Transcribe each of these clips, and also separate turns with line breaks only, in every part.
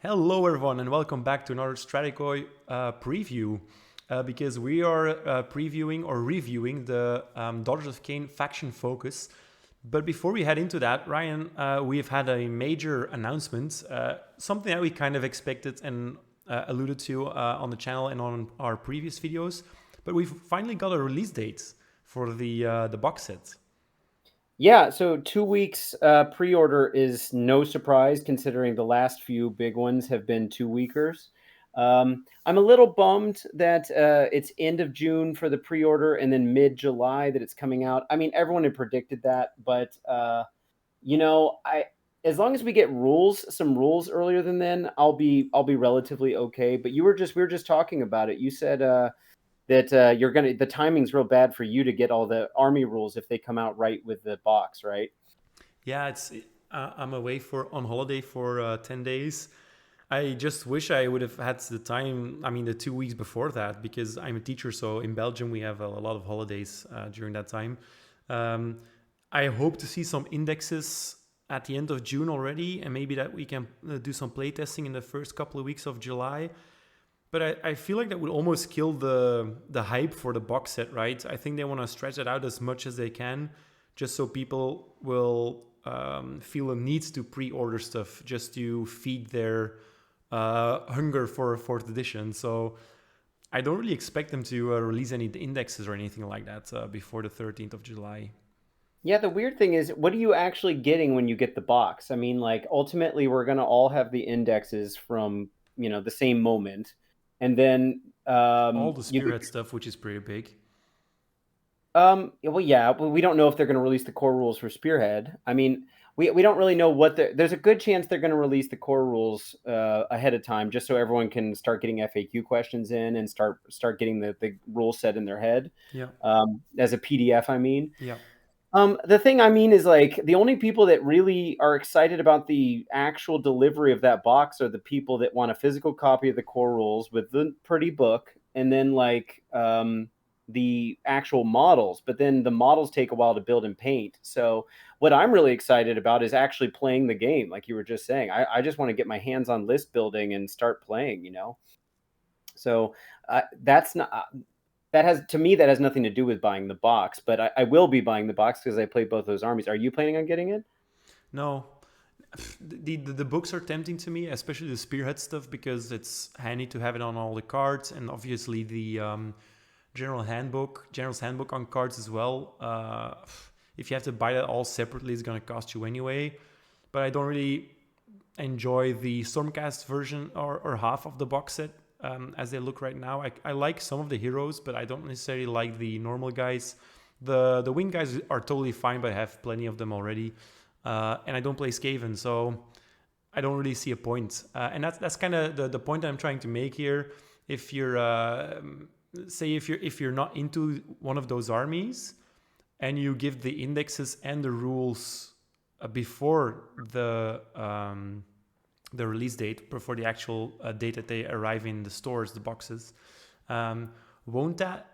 Hello everyone and welcome back to another Strategoi preview because we are previewing or reviewing the Daughters of Cain Faction Focus. But before we head into that, Ryan, we've had a major announcement, something that we kind of expected and alluded to on the channel and on our previous videos. But we've finally got a release date for the box set.
Yeah, so 2 weeks pre-order is no surprise considering the last few big ones have been 2 weekers. I'm a little bummed that it's end of June for the pre-order and then mid-July that it's coming out. I mean, everyone had predicted that, but as long as we get some rules earlier than then, I'll be relatively okay. But we were just talking about it. You said that the timing's real bad for you to get all the army rules if they come out right with the box, right?
Yeah, I'm away on holiday for 10 days. I just wish I would have had the time, the 2 weeks before that, because I'm a teacher. So in Belgium, we have a lot of holidays during that time. I hope to see some indexes at the end of June already, and maybe that we can do some playtesting in the first couple of weeks of July. But I feel like that would almost kill the hype for the box set, right? I think they want to stretch it out as much as they can, just so people will feel a need to pre-order stuff, just to feed their hunger for a fourth edition. So I don't really expect them to release any indexes or anything like that before the 13th of July.
Yeah, the weird thing is, what are you actually getting when you get the box? I mean, like, ultimately, we're going to all have the indexes from, the same moment. And then
All the Spearhead stuff, which is pretty big.
well, yeah, but we don't know if they're going to release the core rules for Spearhead. I mean, we don't really know there's a good chance they're going to release the core rules ahead of time, just so everyone can start getting FAQ questions in and start getting the rule set in their head.
Yeah.
As a PDF, I mean.
Yeah.
The thing I mean is, like, the only people that really are excited about the actual delivery of that box are the people that want a physical copy of the core rules with the pretty book, and then the actual models. But then the models take a while to build and paint. So what I'm really excited about is actually playing the game, like you were just saying. I just want to get my hands on list building and start playing. So that's not. That has nothing to do with buying the box, but I will be buying the box because I play both those armies. Are you planning on getting it?
No. The books are tempting to me, especially the Spearhead stuff, because it's handy to have it on all the cards, and obviously the General's Handbook on cards as well. If you have to buy that all separately, it's going to cost you anyway. But I don't really enjoy the Stormcast version or half of the box set. As they look right now, I like some of the heroes, but I don't necessarily like the normal guys. The wing guys are totally fine, but I have plenty of them already, and I don't play Skaven, so I don't really see a point. And that's kind of the point I'm trying to make here. If you're if you're not into one of those armies, and you give the indexes and the rules before the release date, before the actual date that they arrive in the stores, the boxes, won't that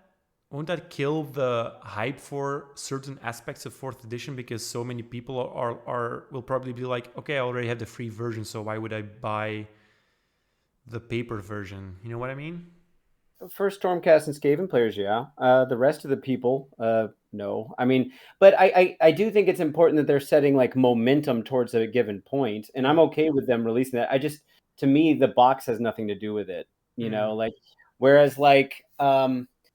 kill the hype for certain aspects of fourth edition? Because so many people will probably be like, okay, I already have the free version, so why would I buy the paper version? You know what I mean?
For Stormcast and Skaven players, yeah. The rest of the people, no. I mean, but I do think it's important that they're setting like momentum towards a given point, and I'm okay with them releasing that. To me, the box has nothing to do with it, like, whereas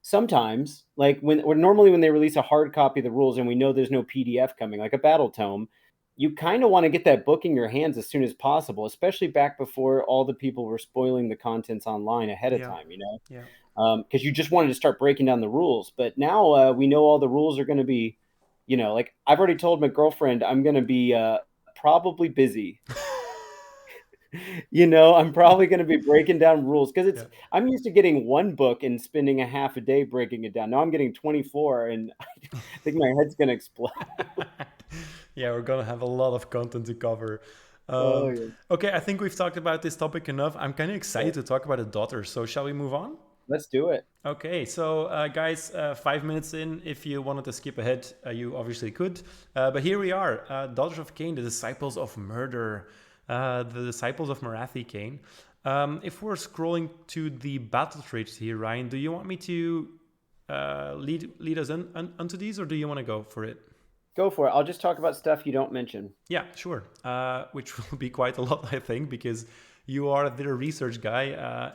sometimes, like normally when they release a hard copy of the rules and we know there's no PDF coming, like a battle tome, you kind of want to get that book in your hands as soon as possible, especially back before all the people were spoiling the contents online ahead of time,
Yeah.
Because you just wanted to start breaking down the rules. But now we know all the rules are going to be, like, I've already told my girlfriend I'm going to be probably busy. I'm probably going to be breaking down rules because I'm used to getting one book and spending a half a day breaking it down. Now I'm getting 24, and I think my head's going to explode.
Yeah, we're going to have a lot of content to cover.
Yeah.
Okay, I think we've talked about this topic enough. I'm kind of excited to talk about the daughter. So shall we move on?
Let's do it.
Okay, so guys, 5 minutes in, if you wanted to skip ahead, you obviously could. But here we are, Daughters of Cain, the Disciples of Murder. the disciples of Morathi, KHAINE. If we're scrolling to the battle traits here, Ryan, do you want me to lead us onto these, or do you want to go for it?
Go for it. I'll just talk about stuff you don't mention.
Yeah, sure. Which will be quite a lot, I think, because you are the research guy.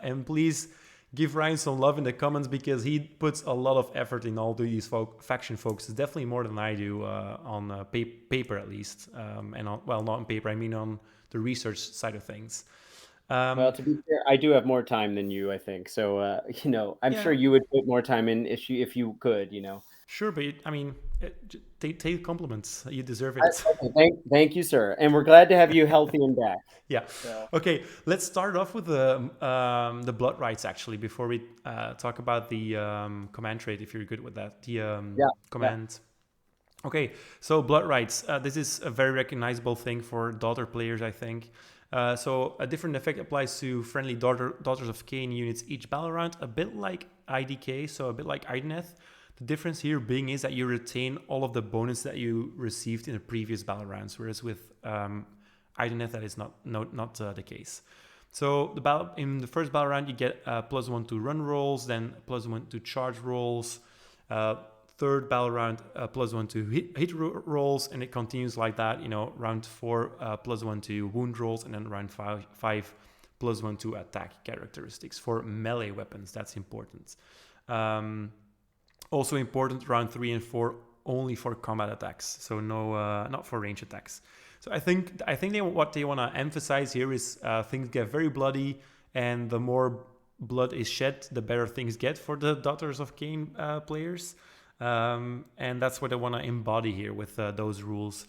And please give Ryan some love in the comments, because he puts a lot of effort in all these faction focuses, definitely more than I do on paper at least. And not on paper, I mean on the research side of things.
Well, to be fair, I do have more time than you, I think. So, I'm sure you would put more time in if you could,
Sure, but I mean, take compliments. You deserve it.
Thank you, sir. And we're glad to have you healthy and back.
Yeah. So. Okay, let's start off with the blood rites, actually, before we talk about the command trait, if you're good with that. The command. Yeah. Okay, so blood rites. This is a very recognizable thing for daughter players, I think. So a different effect applies to friendly Daughters of KHAINE units each battle round, a bit like IDK, so a bit like Ideneth. The difference here being is that you retain all of the bonus that you received in the previous battle rounds, whereas with Ideneth that is not the case. So in the first battle round you get +1 to run rolls, then +1 to charge rolls. Third battle round +1 to hit rolls, and it continues like that. Round 4 +1 to wound rolls, and then round 5 +1 to attack characteristics for melee weapons. That's important. Also important, round 3 and 4 only for combat attacks, so no, not for range attacks. So I think what they want to emphasize here is things get very bloody, and the more blood is shed, the better things get for the Daughters of KHAINE players. And that's what I want to embody here with those rules.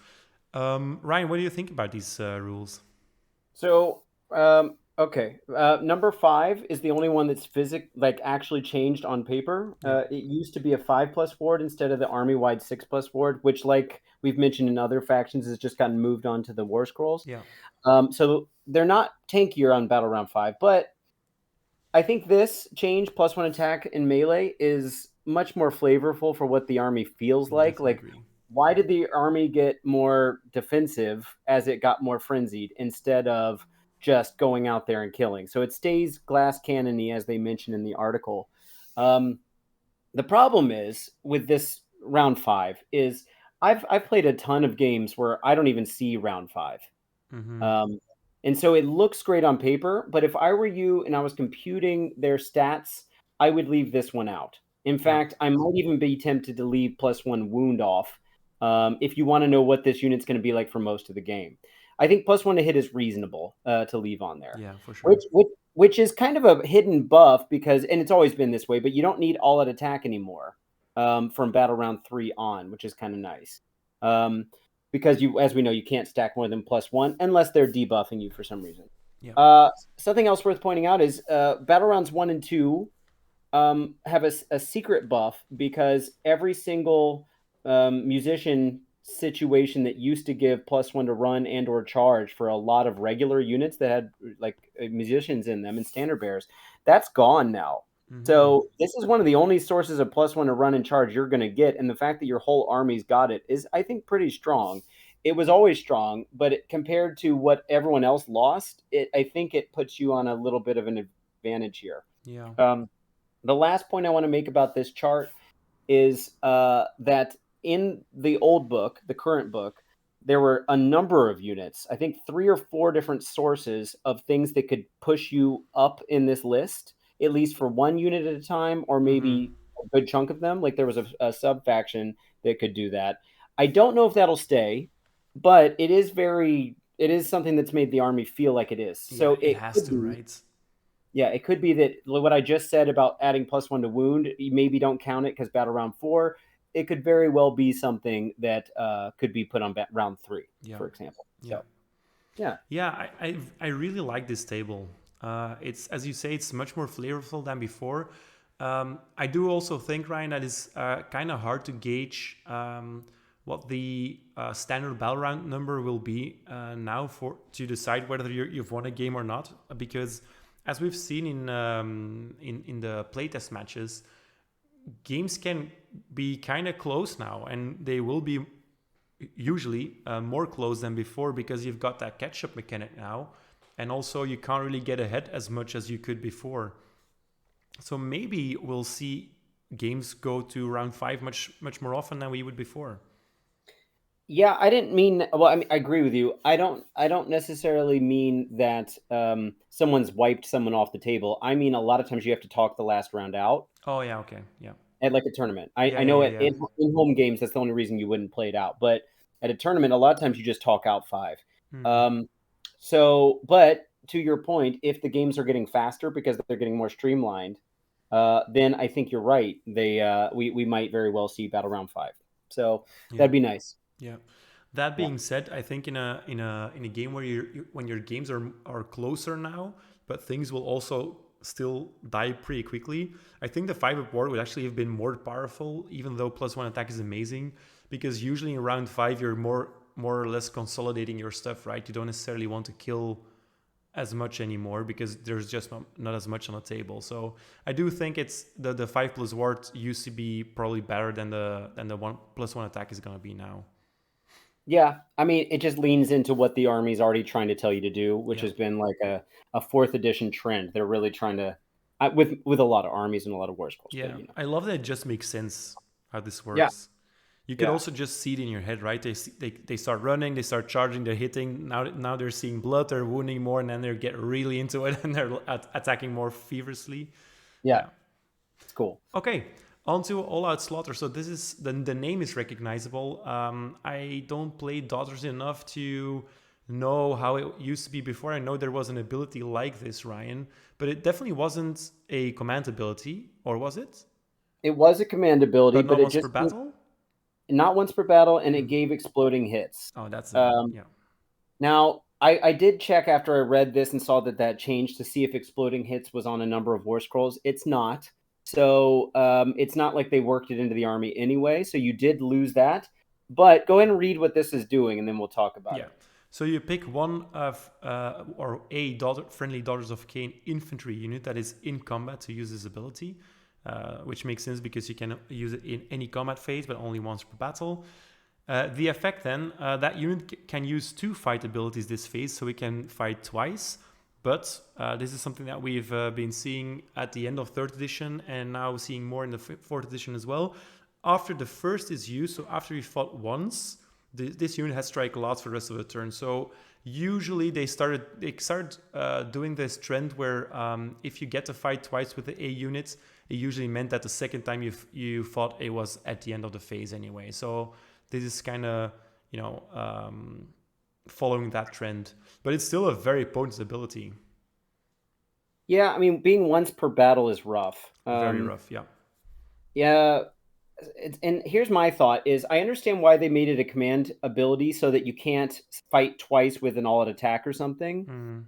Ryan, what do you think about these rules?
So, okay. Number 5 is the only one that's actually changed on paper. It used to be a 5+ ward instead of the army-wide 6+ ward, which, like we've mentioned in other factions, has just gotten moved on to the War Scrolls.
Yeah.
So they're not tankier on Battle Round 5, but I think this change, +1 attack in melee, is much more flavorful for what the army feels like. Why did the army get more defensive as it got more frenzied instead of just going out there and killing? So it stays glass cannon-y, as they mentioned in the article. The problem is with this round 5 is I've played a ton of games where I don't even see round 5. Mm-hmm. And so it looks great on paper, but if I were you and I was computing their stats, I would leave this one out. In fact, I might even be tempted to leave +1 wound off if you want to know what this unit's going to be like for most of the game. I think +1 to hit is reasonable to leave on there.
Yeah, for sure.
Which is kind of a hidden buff because, and it's always been this way, but you don't need all-out attack anymore from Battle Round 3 on, which is kind of nice. Because as we know, you can't stack more than +1 unless they're debuffing you for some reason. Yeah. Something else worth pointing out is Battle Rounds 1 and 2 have a secret buff, because every single musician situation that used to give +1 to run and or charge for a lot of regular units that had musicians in them and standard bearers, that's gone now. Mm-hmm. So this is one of the only sources of +1 to run and charge you're going to get, and the fact that your whole army's got it is, I think, pretty strong. It was always strong, but compared to what everyone else lost, I think it puts you on a little bit of an advantage here.
Yeah.
The last point I want to make about this chart is that in the old book, the current book, there were a number of units, I think 3 or 4 different sources of things that could push you up in this list, at least for one unit at a time, or maybe a good chunk of them. Like there was a sub-faction that could do that. I don't know if that'll stay, but it is something that's made the army feel like it is. So
it has to, right?
Yeah, it could be that what I just said about adding +1 to wound, you maybe don't count it because Battle Round 4, it could very well be something that could be put on round 3, for example.
Yeah.
So,
yeah, I really like this table. It's, as you say, it's much more flavorful than before. I do also think, Ryan, that it's kind of hard to gauge what the standard battle round number will be now to decide whether you've won a game or not, because as we've seen in the playtest matches, games can be kind of close now, and they will be usually more close than before because you've got that catch-up mechanic now, and also you can't really get ahead as much as you could before. So maybe we'll see games go to round 5 much more often than we would before.
Yeah, I didn't mean. Well, I mean, I agree with you. I don't necessarily mean that someone's wiped someone off the table. I mean, a lot of times you have to talk the last round out
Oh yeah, okay, yeah,
at like a tournament.
yeah,
I
yeah,
know
yeah,
at
yeah.
in home games that's the only reason you wouldn't play it out. But at a tournament, a lot of times you just talk out 5.
Hmm.
Um, so, but to your point, if the games are getting faster because they're getting more streamlined, then I think you're right. We might very well see battle round 5. So
Yeah,
that'd be nice.
yeah. That
Yeah.
being said, I think in a game where when your games are closer now, but things will also still die pretty quickly. I think the 5-up ward would actually have been more powerful, even though +1 attack is amazing, because usually in round 5 you're more or less consolidating your stuff, right? You don't necessarily want to kill as much anymore because there's just not as much on the table. So I do think it's the 5+ ward used to be probably better than the 1+1 attack is gonna be now.
Yeah, I mean, it just leans into what the army's already trying to tell you to do, which
Yeah.
has been like a 4th edition trend. They're really trying to, with a lot of armies and a lot of war scrolls, but
Yeah,
you know.
I love that it just makes sense how this
Yeah,
works. You could
yeah,
also just see it in your head, right? They start running, they start charging, they're hitting. Now they're seeing blood, they're wounding more, and then they get really into it and they're attacking more feverishly.
yeah.
Yeah.
It's cool.
Okay, on to All Out Slaughter. So this is the name is recognizable. I don't play Daughters enough to know how it used to be before. I know there was an ability like this, Ryan, but it definitely wasn't a command ability, or was it?
It was a command ability,
But
but
not
it
once per
just
battle.
not once per battle, and it
Hmm.
gave exploding hits.
Oh, that's a
Um,
yeah.
Now, I did check after I read this and saw that changed to see if exploding hits was on a number of war scrolls. It's not. So it's not like they worked it into the army anyway. So you did lose that. But go ahead and read what this is doing, and then we'll talk about
Yeah.
it.
So you pick one of or a friendly Daughters of Cain infantry unit that is in combat to use this ability, which makes sense because you can use it in any combat phase, but only once per battle. The effect then, that unit can use 2 fight abilities this phase, so it can fight twice. But this is something that we've been seeing at the end of 3rd edition and now seeing more in the 4th edition as well. After the first is used, so after you fought once, this unit has strike lots for the rest of the turn. So usually they started doing this trend where if you get to fight twice with the A units, it usually meant that the second time you fought it was at the end of the phase anyway. So this is kind of following that trend, but it's still a very potent ability.
Yeah, I mean, being once per battle is rough.
Very rough, yeah.
Yeah, and here's my thought: is I understand why they made it a command ability so that you can't fight twice with an all-out attack or something.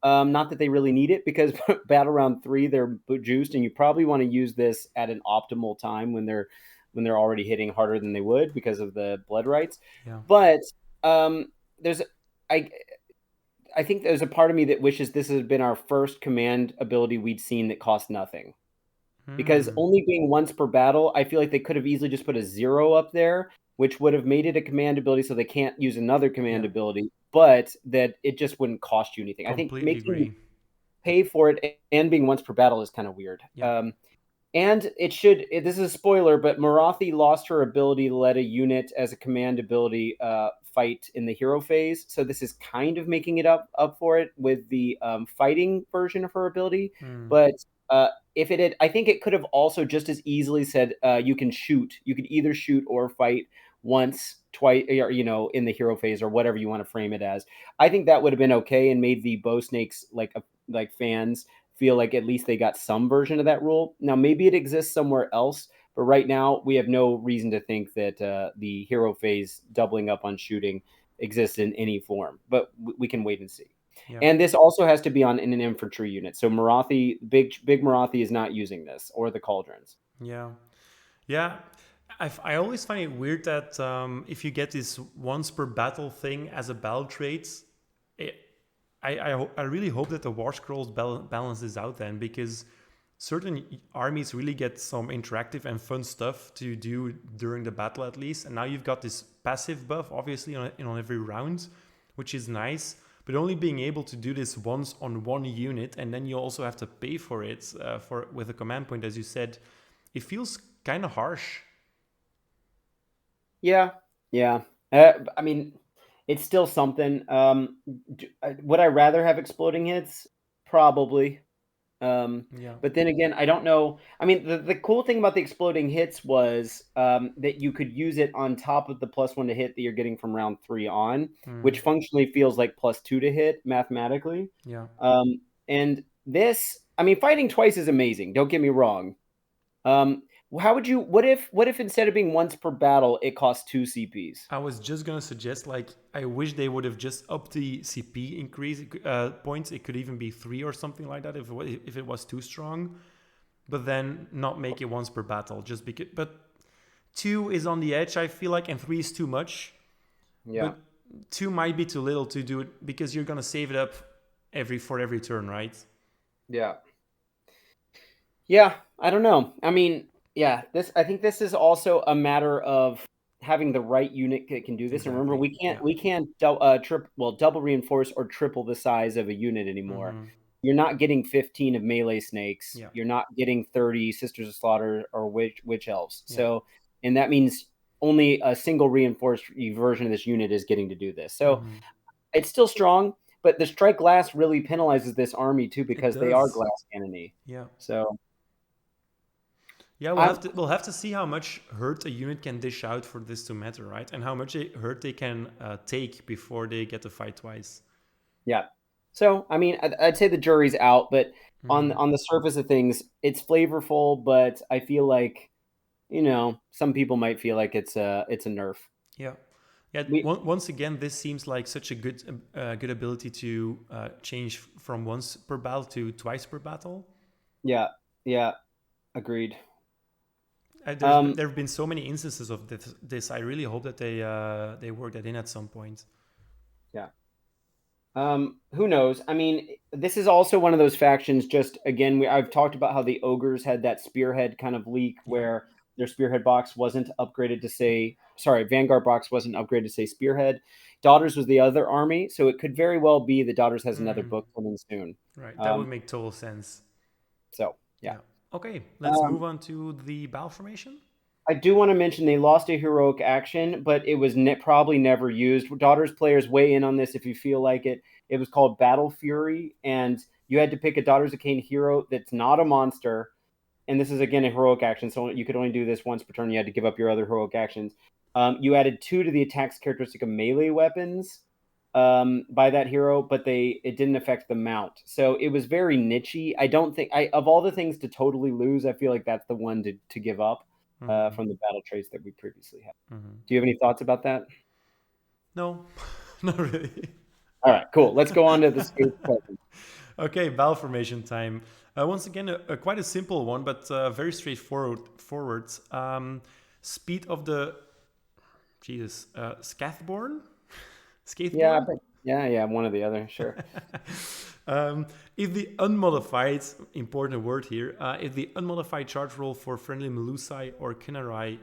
Mm,
Not that they really need it because battle round 3 they're juiced, and you probably want to use this at an optimal time when they're already hitting harder than they would because of the blood rights.
yeah.
But there's I I think there's a part of me that wishes this had been our first command ability we'd seen that cost nothing. Because
Mm,
only being once per battle, I feel like they could have easily just put a 0 up there, which would have made it a command ability so they can't use another command
yeah.
ability, but that it just wouldn't cost you anything. I think
Completely
making you
agree.
pay for it and being once per battle is kind of weird.
Yeah.
And this is a spoiler, but Morathi lost her ability to let a unit as a command ability fight in the hero phase. So this is kind of making it up for it with the fighting version of her ability.
Mm,
But if it had, I think it could have also just as easily said you can shoot. You could either shoot or fight once, twice, or, in the hero phase or whatever you want to frame it as. I think that would have been okay and made the bow snakes like fans feel like at least they got some version of that rule. Now, maybe it exists somewhere else, but right now we have no reason to think that the hero phase doubling up on shooting exists in any form, but we can wait and see.
yeah.
And this also has to be on in an infantry unit. So Morathi, big Morathi is not using this or the cauldrons.
Yeah. Yeah. I always find it weird that if you get this once per battle thing as a battle trait, it, I really hope that the War Scrolls balance this out then, because certain armies really get some interactive and fun stuff to do during the battle at least. And now you've got this passive buff, obviously, on every round, which is nice. But only being able to do this once on one unit, and then you also have to pay for it with a command point, as you said, it feels kind of harsh.
Yeah, yeah. I mean, it's still something. Would I rather have exploding hits? Probably.
Yeah.
But then again, I don't know. I mean, the cool thing about the exploding hits was that you could use it on top of the +1 to hit that you're getting from round 3 on, which functionally feels like +2 to hit mathematically.
Yeah.
And this, I mean, fighting twice is amazing. Don't get me wrong. How would you? What if instead of being once per battle, it costs 2 CPs?
I was just gonna suggest, like, I wish they would have just upped the CP increase points. It could even be 3 or something like that if it was too strong, but then not make it once per battle. Just because, but 2 is on the edge, I feel like, and 3 is too much.
Yeah.
But 2 might be too little to do it because you're gonna save it up for every turn, right?
Yeah. Yeah, I don't know. I mean, yeah, I think this is also a matter of having the right unit that can do this. And remember,
Exactly.
we can't double reinforce or triple the size of a unit anymore. You're not getting 15 of melee snakes.
Yeah.
You're not getting 30 Sisters of Slaughter or witch elves.
Yeah.
So, and that means only a single reinforced version of this unit is getting to do this. So it's still strong, but the strike glass really penalizes this army too because they are glass cannon-y.
Yeah.
So
yeah, we'll have to see how much hurt a unit can dish out for this to matter, right? And how much hurt they can take before they get to fight twice.
Yeah. So I mean, I'd say the jury's out, but on the surface of things, it's flavorful. But I feel like, some people might feel like it's a nerf.
Yeah. Yeah. Once again, this seems like such a good ability to change from once per battle to twice per battle.
Yeah. Yeah. Agreed.
There have been so many instances of this. I really hope that they work that in at some point.
Yeah. Who knows? I mean, this is also one of those factions. Just again, I've talked about how the ogres had that spearhead kind of leak where their spearhead box wasn't upgraded to say, sorry, Vanguard box wasn't upgraded to say spearhead. Daughters was the other army, so it could very well be the Daughters has another book coming soon.
Right, that would make total sense.
So yeah.
Okay, let's move on to the battle formation.
I do want to mention they lost a heroic action, but it was probably never used. Daughters players weigh in on this if you feel like it. It was called Battle Fury, and you had to pick a Daughters of Cain hero that's not a monster. And this is, again, a heroic action, so you could only do this once per turn. You had to give up your other heroic actions. You added 2 to the attack's characteristic of melee weapons by that hero, but it didn't affect the mount. So it was very niche-y. I don't think, of all the things to totally lose, I feel like that's the one to give up. From the battle traits that we previously had. Do you have any thoughts about that?
No, not really.
All right, cool. Let's go on to the stage present.
Okay, battle formation time. Once again, quite a simple one, but very straightforward. Speed of the Scathborn? Scathborn?
Yeah, one or the other, sure.
If the unmodified, important word here, if the unmodified charge roll for friendly Melusai or Kinnarai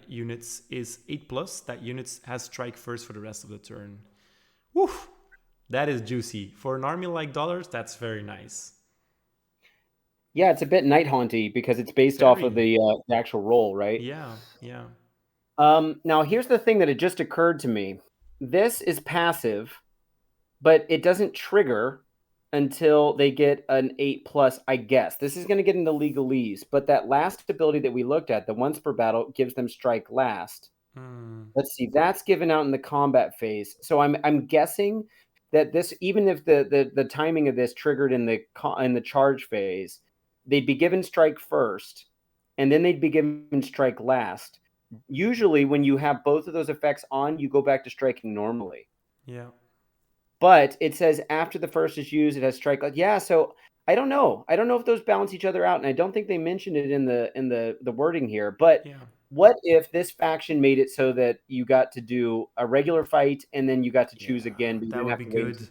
units is 8+, that unit has strike first for the rest of the turn. Woo! That is juicy. For an army like Daughters, that's very nice.
Yeah, it's a bit night haunty because it's based off of the actual roll, right?
Yeah.
Now, here's the thing that had just occurred to me. This is passive, but it doesn't trigger until they get an 8+, I guess. This is going to get into legalese, but that last ability that we looked at, the once per battle, gives them strike last. Let's see, that's given out in the combat phase. So I'm guessing that this, even if the timing of this triggered in the charge phase, they'd be given strike first, and then they'd be given strike last. Usually, when you have both of those effects on, you go back to striking normally.
Yeah.
But it says after the first is used, it has strike. So I don't know. I don't know if those balance each other out, and I don't think they mentioned it in the wording here. But what if this faction made it so that you got to do a regular fight and then you got to choose again? But
that would be good.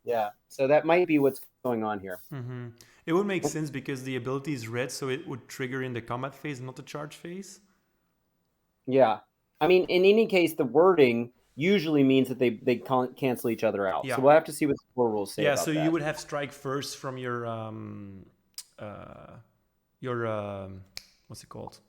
Yeah. So that might be what's going on here.
Mm-hmm. It would make sense because the ability is red, so it would trigger in the combat phase, not the charge phase.
Yeah. I mean, in any case, the wording usually means that they cancel each other out. So
Yeah.
we'll have to see what the core rules say
Yeah, so
about
you
that.
would have strike first from uh, your what's it called?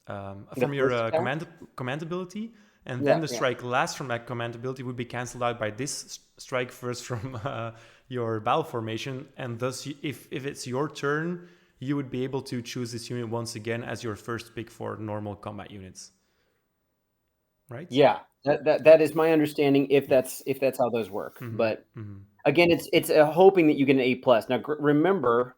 The
From your
first attack?
command ability, and then
Yeah,
the
yeah.
strike last from that command ability would be cancelled out by this strike first from your battle formation, and thus, if it's your turn, you would be able to choose this unit once again as your first pick for normal combat units, right?
Yeah. That is my understanding if
Yeah.
that's how those work.
Mm-hmm.
But
Mm-hmm.
again, it's hoping that you get an A plus. Now remember,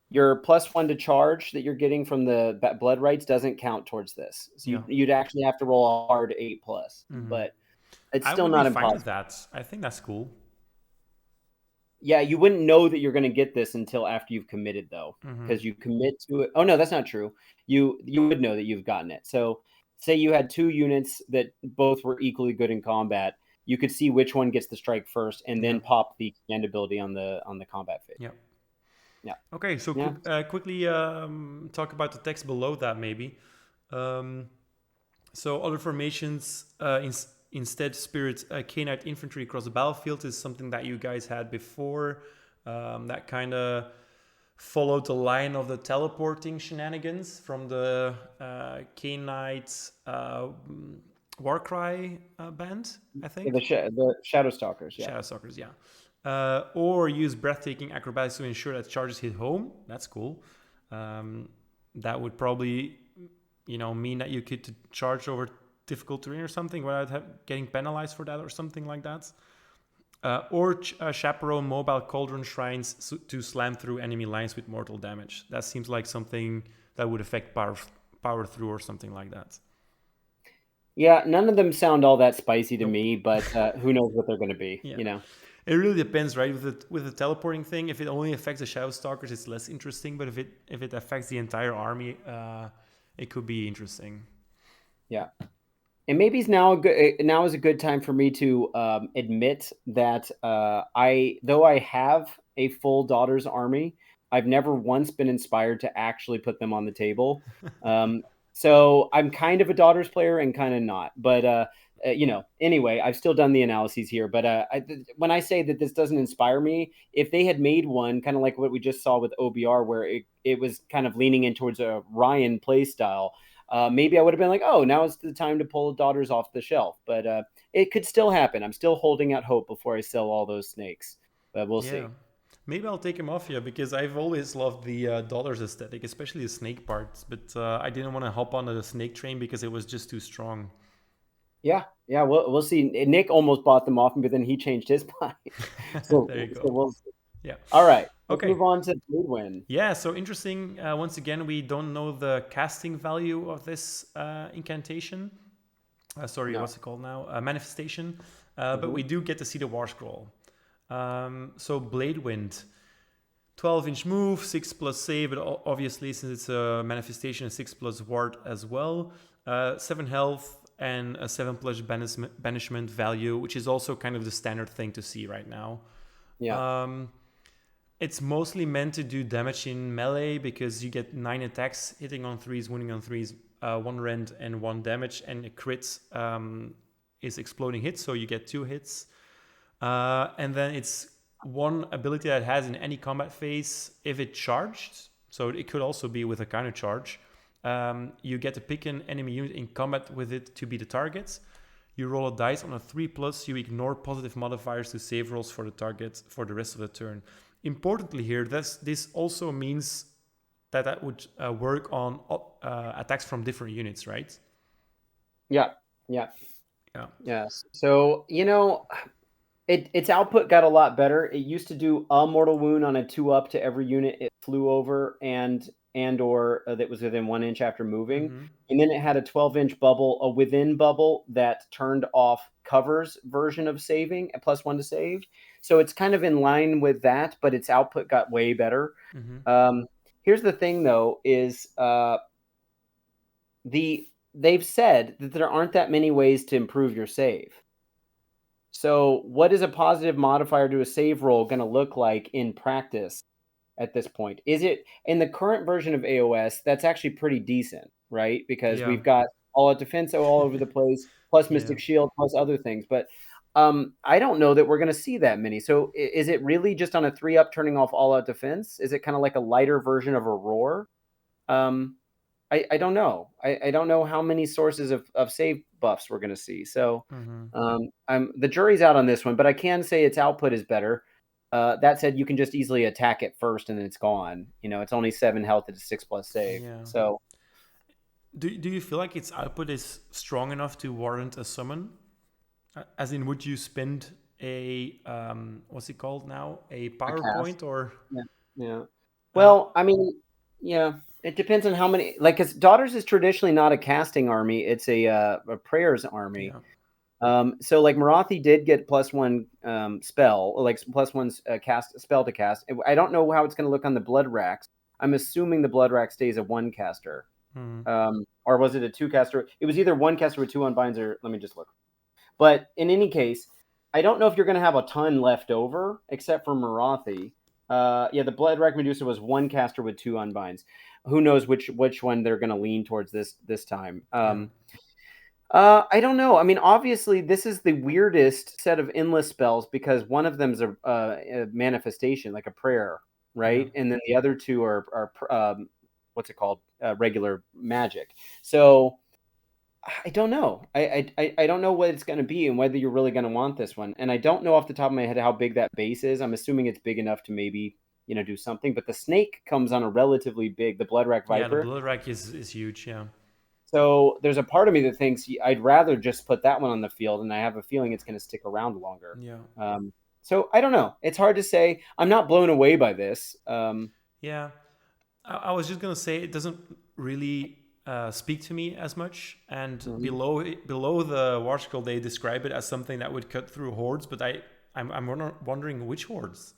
your +1 to charge that you're getting from the blood rights doesn't count towards this. So
Yeah.
you'd actually have to roll a hard 8 plus,
Mm-hmm.
but it's
I
still
would be
not
fine with
impossible.
that. I think that's cool.
Yeah, you wouldn't know that you're going to get this until after you've committed, though,
Mm-hmm.
because you commit to it. Oh no, that's not true. You would know that you've gotten it. So say you had two units that both were equally good in combat, you could see which one gets the strike first, and
Yeah.
then pop the command ability on the combat phase.
Yeah.
Yeah,
Okay, so
yeah.
quickly talk about the text below that, maybe. Um, so other formations, instead, Spirit Knight infantry across the battlefield is something that you guys had before. That kind of followed the line of the teleporting shenanigans from the Knight Warcry band, I
Yeah,
think.
the Shadow Stalkers. Yeah.
Shadow Stalkers, yeah. Or use breathtaking acrobatics to ensure that charges hit home. That's cool. That would probably, mean that you could charge over difficult terrain or something without getting penalized for that or something like that. Or chaperone mobile cauldron shrines to slam through enemy lines with mortal damage. That seems like something that would affect power through or something like that.
Yeah, none of them sound all that spicy to
Nope.
me, but who knows what they're going to be,
Yeah.
you know?
It really depends, right? With the teleporting thing, if it only affects the Shadow Stalkers, it's less interesting. But if it affects the entire army, it could be interesting.
Yeah. And maybe now is a good time for me to admit that though I have a full Daughters army, I've never once been inspired to actually put them on the table. Um, so I'm kind of a Daughters player and kind of not. But anyway, I've still done the analyses here. But when I say that this doesn't inspire me, if they had made one kind of like what we just saw with OBR, where it was kind of leaning in towards a Ryan play style, maybe I would have been like, oh, now is the time to pull Daughters off the shelf. But it could still happen. I'm still holding out hope before I sell all those snakes. But we'll
Yeah.
see.
Maybe I'll take him off here because I've always loved the dollars aesthetic, especially the snake parts. But I didn't want to hop on the snake train because it was just too strong.
Yeah, yeah, we'll see. Nick almost bought them off me, but then he changed his mind. So,
There you
so
go.
we'll see.
Yeah.
All right, let's
Okay.
move on to Bloodwind.
Yeah, so interesting. Once again, we don't know the casting value of this incantation. Sorry,
No.
what's it called now? Manifestation. But we
Mm-hmm.
do get to see the War Scroll. So Blade Wind, 12-inch move, 6 plus save, but obviously since it's a manifestation, a 6 plus ward as well. 7 health and a 7 plus banishment value, which is also kind of the standard thing to see right now.
Yeah.
It's mostly meant to do damage in melee because you get 9 attacks, hitting on 3s, wounding on 3s, 1 rend and 1 damage, and a crit is exploding hits, so you get 2 hits. And then it's one ability that it has in any combat phase if it charged, so it could also be with a counter charge. You get to pick an enemy unit in combat with it to be the target. You roll a dice on a 3+, you ignore positive modifiers to save rolls for the target for the rest of the turn. Importantly here, this also means that would work on attacks from different units, right?
Yeah. Yeah.
Yeah.
Yes. So its output got a lot better. It used to do a mortal wound on a 2-up to every unit it flew over or that was within 1 inch after moving.
Mm-hmm.
And then it had a 12-inch bubble, a within bubble that turned off covers version of saving, a +1 to save. So it's kind of in line with that, but its output got way better.
Mm-hmm.
Here's the thing, though, is they've said that there aren't that many ways to improve your save. So, what is a positive modifier to a save roll going to look like in practice at this point? Is it in the current version of AOS? That's actually pretty decent, right? Because
Yeah.
we've got all out defense all over the place, plus
Yeah.
Mystic Shield, plus other things. But I don't know that we're going to see that many. So, is it really just on a 3-up turning off all out defense? Is it kind of like a lighter version of a roar? Um, I don't know. I don't know how many sources of save buffs we're going to see. So
Mm-hmm.
the jury's out on this one, but I can say its output is better. That said, you can just easily attack it first and then it's gone. It's only 7 health at a 6+ save.
Yeah.
So
Do you feel like its output is strong enough to warrant a summon? As in, would you spend a what's it called now? A
a cast.
PowerPoint or
Yeah. Yeah.
uh,
Well, I mean, yeah, it depends on how many. Like, because Daughters is traditionally not a casting army; it's a prayers army.
yeah.
So like Morathi did get +1 spell, like +1 cast spell to cast. I don't know how it's going to look on the blood racks. I'm assuming the blood rack stays a 1 caster,
Mm-hmm.
or was it a 2 caster? It was either 1 caster with 2 unbinds, or let me just look. But in any case, I don't know if you're going to have a ton left over, except for Morathi. Yeah, the blood rack Medusa was 1 caster with 2 unbinds. Who knows which one they're going to lean towards this time.
Yeah.
I don't know. I mean, obviously, this is the weirdest set of endless spells because one of them is a manifestation, like a prayer,
Yeah.
right? And then the other two are what's it called? Regular magic. So I don't know. I don't know what it's going to be and whether you're really going to want this one. And I don't know off the top of my head how big that base is. I'm assuming it's big enough to maybe do something. But the snake comes on a relatively big, the Blood Rack
Yeah. The
Viper.
blood rack is huge. Yeah.
So there's a part of me that thinks I'd rather just put that one on the field, and I have a feeling it's going to stick around longer.
Yeah.
So I don't know. It's hard to say. I'm not blown away by this.
Yeah. I was just gonna say it doesn't really speak to me as much. And
Mhm.
below the war scroll, they describe it as something that would cut through hordes. But I'm wondering which hordes.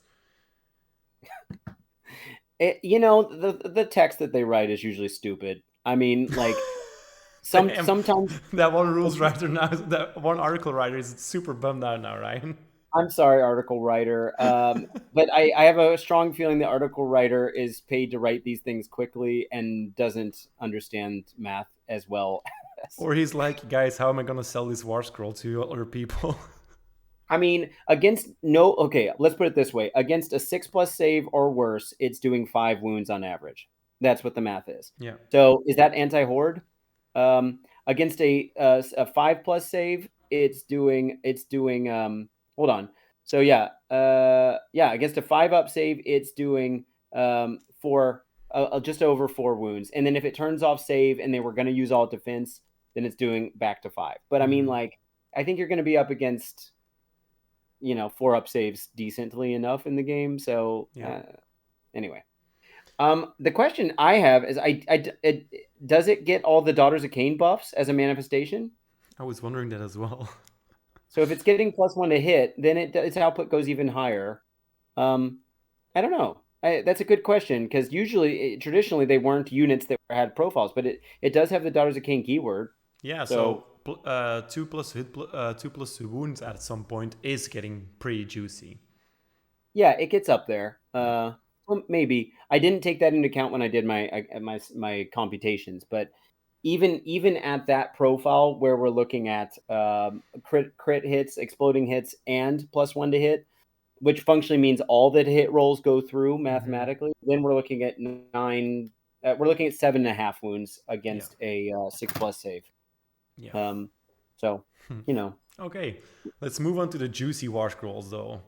The text that they write is usually stupid. I mean, like
Damn,
sometimes.
that one rules writer now, that one article writer is super bummed out now, Ryan.
I'm sorry, article writer. But I have a strong feeling the article writer is paid to write these things quickly and doesn't understand math as well as.
Or he's like, guys, how am I gonna sell this war scroll to other people?
I mean, okay, let's put it this way. Against a 6+ save or worse, it's doing 5 wounds on average. That's what the math is.
Yeah.
So is that anti-horde? Against a 5+ save, it's doing hold on. So yeah, against a 5-up save, it's doing just over 4 wounds. And then if it turns off save and they were going to use all defense, then it's doing back to 5. But I mean, like, I think you're going to be up against 4-up saves decently enough in the game. So anyway, the question I have is, does it get all the Daughters of Cain buffs as a manifestation?
I was wondering that as well.
So if it's getting +1 to hit, then its output goes even higher. I don't know. That's a good question because traditionally they weren't units that had profiles, but it does have the Daughters of Cain keyword.
Yeah, so 2+ wounds at some point is getting pretty juicy.
Yeah, it gets up there. Well, maybe I didn't take that into account when I did my computations, but even at that profile where we're looking at crit hits, exploding hits, and +1 to hit, which functionally means all the hit rolls go through mathematically, then we're looking at 9. We're looking at 7.5 wounds against a 6+ save.
Yeah.
So
Okay, let's move on to the juicy war scrolls, though.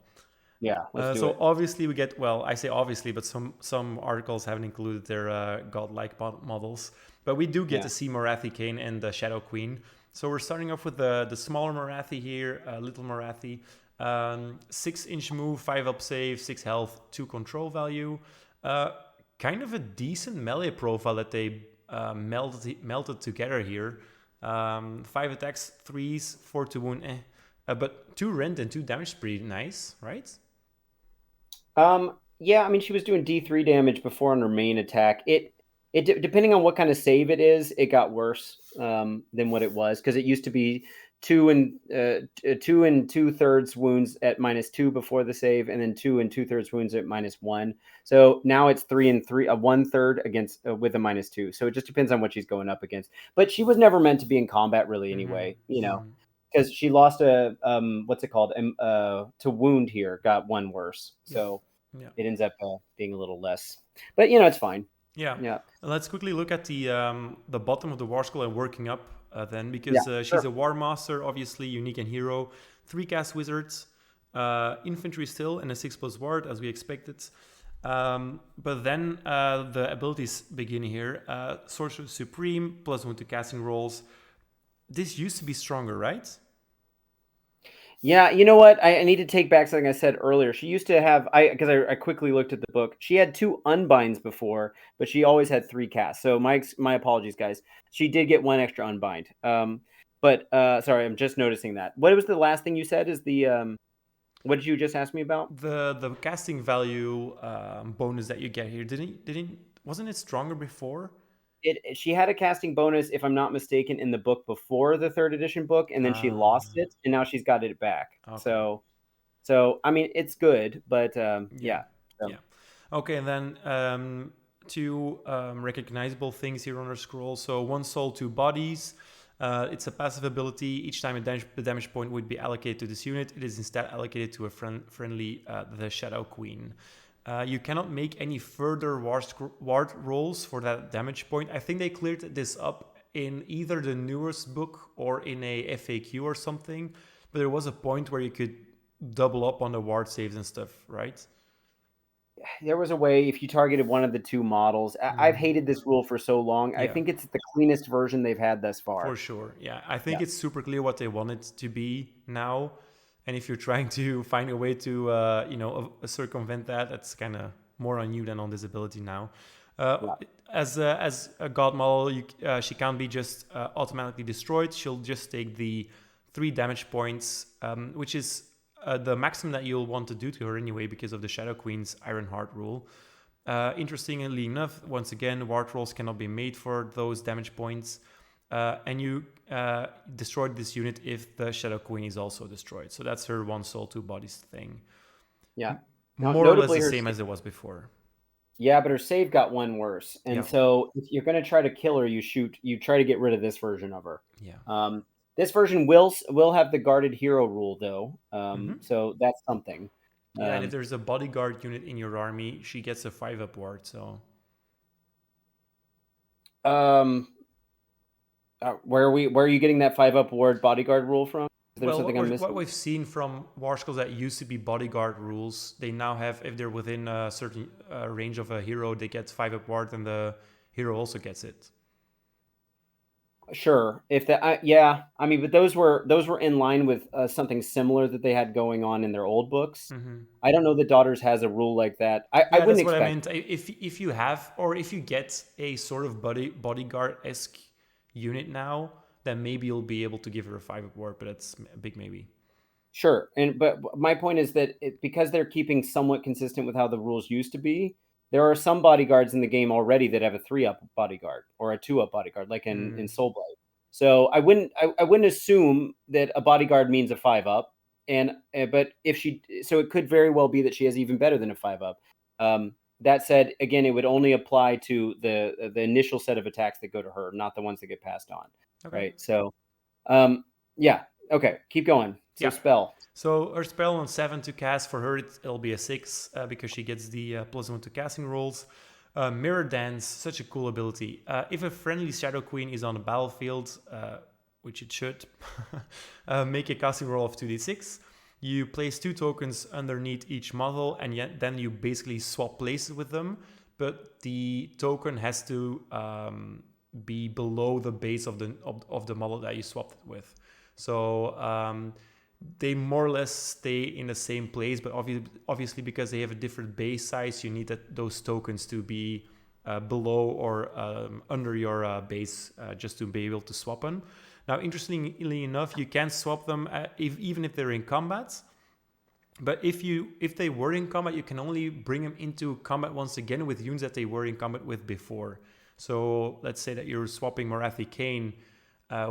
Yeah, let's do
so
it.
obviously we get, well, I say obviously, but some articles haven't included their godlike models. But we do get to see Morathi KHAINE and the Shadow Queen. So we're starting off with the smaller Morathi here, little Morathi. 6-inch move, 5-up save, 6 health, 2 control value. Kind of a decent melee profile that they melted together here. 5 attacks, 3s, 4 to wound, but 2 rend and 2 damage is pretty nice, right?
Yeah, I mean, she was doing D3 damage before on her main attack. It depending on what kind of save it is, it got worse than what it was, because it used to be 2 2 2/3 wounds at -2 before the save, and then 2 2/3 wounds at -1. So now it's 3 1/3 against with a -2. So it just depends on what she's going up against. But she was never meant to be in combat really anyway, because she lost a what's it called? To wound here got one worse. So it ends up being a little less. But it's fine.
Yeah. Let's quickly look at the bottom of the war scroll and working up then, because she's a war master, obviously unique and hero, 3 cast wizards, infantry still, and a 6+ ward as we expected. But then the abilities begin here. Sorcerer Supreme, +1 to casting rolls. This used to be stronger, right?
Yeah, you know what? I need to take back something I said earlier. She used to have, because I quickly looked at the book. She had 2 unbinds before, but she always had 3 casts. So my apologies, guys. She did get 1 extra unbind. But sorry, I'm just noticing that. What was the last thing you said? Is the what did you just ask me about?
The casting value bonus that you get here. Wasn't it stronger before?
She had a casting bonus, if I'm not mistaken, in the book before the 3rd edition book, and then she lost it, and now she's got it back. Okay. So I mean, it's good, but yeah.
Okay, and then 2 recognizable things here on our scroll. So 1 soul, 2 bodies. It's a passive ability. Each time the damage point would be allocated to this unit, it is instead allocated to a friendly, the Shadow Queen. You cannot make any further ward rolls for that damage point. I think they cleared this up in either the newest book or in a FAQ or something, but there was a point where you could double up on the ward saves and stuff, right?
There was a way if you targeted one of the 2 models. I've hated this rule for so long. I think it's the cleanest version they've had thus far.
For sure, yeah. I think it's super clear what they want it to be now. And if you're trying to find a way to, circumvent that, that's kind of more on you than on this ability now. As a god model, she can't be just automatically destroyed. She'll just take the 3 damage points, which is the maximum that you'll want to do to her anyway because of the Shadow Queen's Iron Heart rule. Interestingly enough, once again, ward rolls cannot be made for those damage points. And you destroyed this unit if the Shadow Queen is also destroyed. So that's her 1 soul, 2 bodies thing.
Yeah.
More or less the same as it was before.
Yeah, but her save got 1 worse. And so if you're going to try to kill her, you try to get rid of this version of her.
Yeah.
This version will have the guarded hero rule, though. So that's something.
Yeah, and if there's a bodyguard unit in your army, she gets a 5+ ward, so...
where are you getting that 5+ ward bodyguard rule from? Is there something I'm missing?
What we've seen from war scrolls that used to be bodyguard rules, they now have, if they're within a certain range of a hero, they get 5+ ward, and the hero also gets it.
Sure. If that, yeah, I mean, but those were in line with something similar that they had going on in their old books. I don't know that Daughters has a rule like that. I wouldn't
that's what
expect.
I meant. If you have, or if you get a sort of bodyguard-esque unit now, then maybe you'll be able to give her a 5+ ward, but that's a big maybe.
Sure, but my point is that because they're keeping somewhat consistent with how the rules used to be, there are some bodyguards in the game already that have a 3+ bodyguard or a 2+ bodyguard, like in Soulblight. So I wouldn't assume that a bodyguard means a 5+, but so it could very well be that she has even better than a 5+. That said, again, it would only apply to the initial set of attacks that go to her, not the ones that get passed on. Okay. Right. So, yeah. Okay. Keep going. So spell.
So her spell on 7 to cast, for her it'll be a 6 because she gets the +1 to casting rolls. Mirror Dance, such a cool ability. If a friendly Shadow Queen is on the battlefield, which it should, make a casting roll of 2d6. You place 2 tokens underneath each model, and then you basically swap places with them. But the token has to be below the base of the model that you swapped it with. So they more or less stay in the same place, but obviously because they have a different base size, you need those tokens to be below or under your base just to be able to swap them. Now, interestingly enough, you can swap them even if they're in combat. But if they were in combat, you can only bring them into combat once again with units that they were in combat with before. So let's say that you're swapping Morathi KHAINE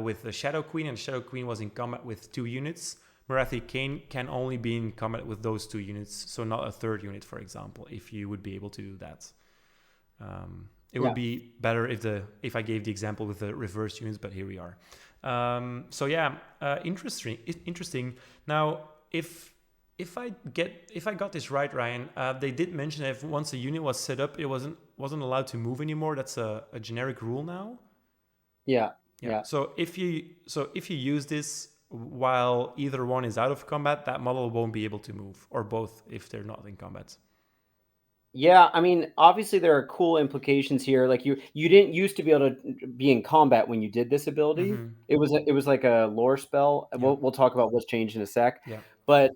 with the Shadow Queen, and Shadow Queen was in combat with 2 units. Morathi KHAINE can only be in combat with those 2 units, so not a 3rd unit, for example, if you would be able to do that. It would be better if I gave the example with the reverse units, but here we are. So yeah, interesting. Now, if I got this right, Ryan, they did mention that if once a unit was set up, it wasn't allowed to move anymore. That's a generic rule now.
Yeah.
So if you use this while either one is out of combat, that model won't be able to move, or both if they're not in combat.
Yeah, I mean, obviously there are cool implications here. Like you didn't used to be able to be in combat when you did this ability.
Mm-hmm.
It was like a lore spell.
Yeah.
We'll talk about what's changed in a sec.
Yeah.
But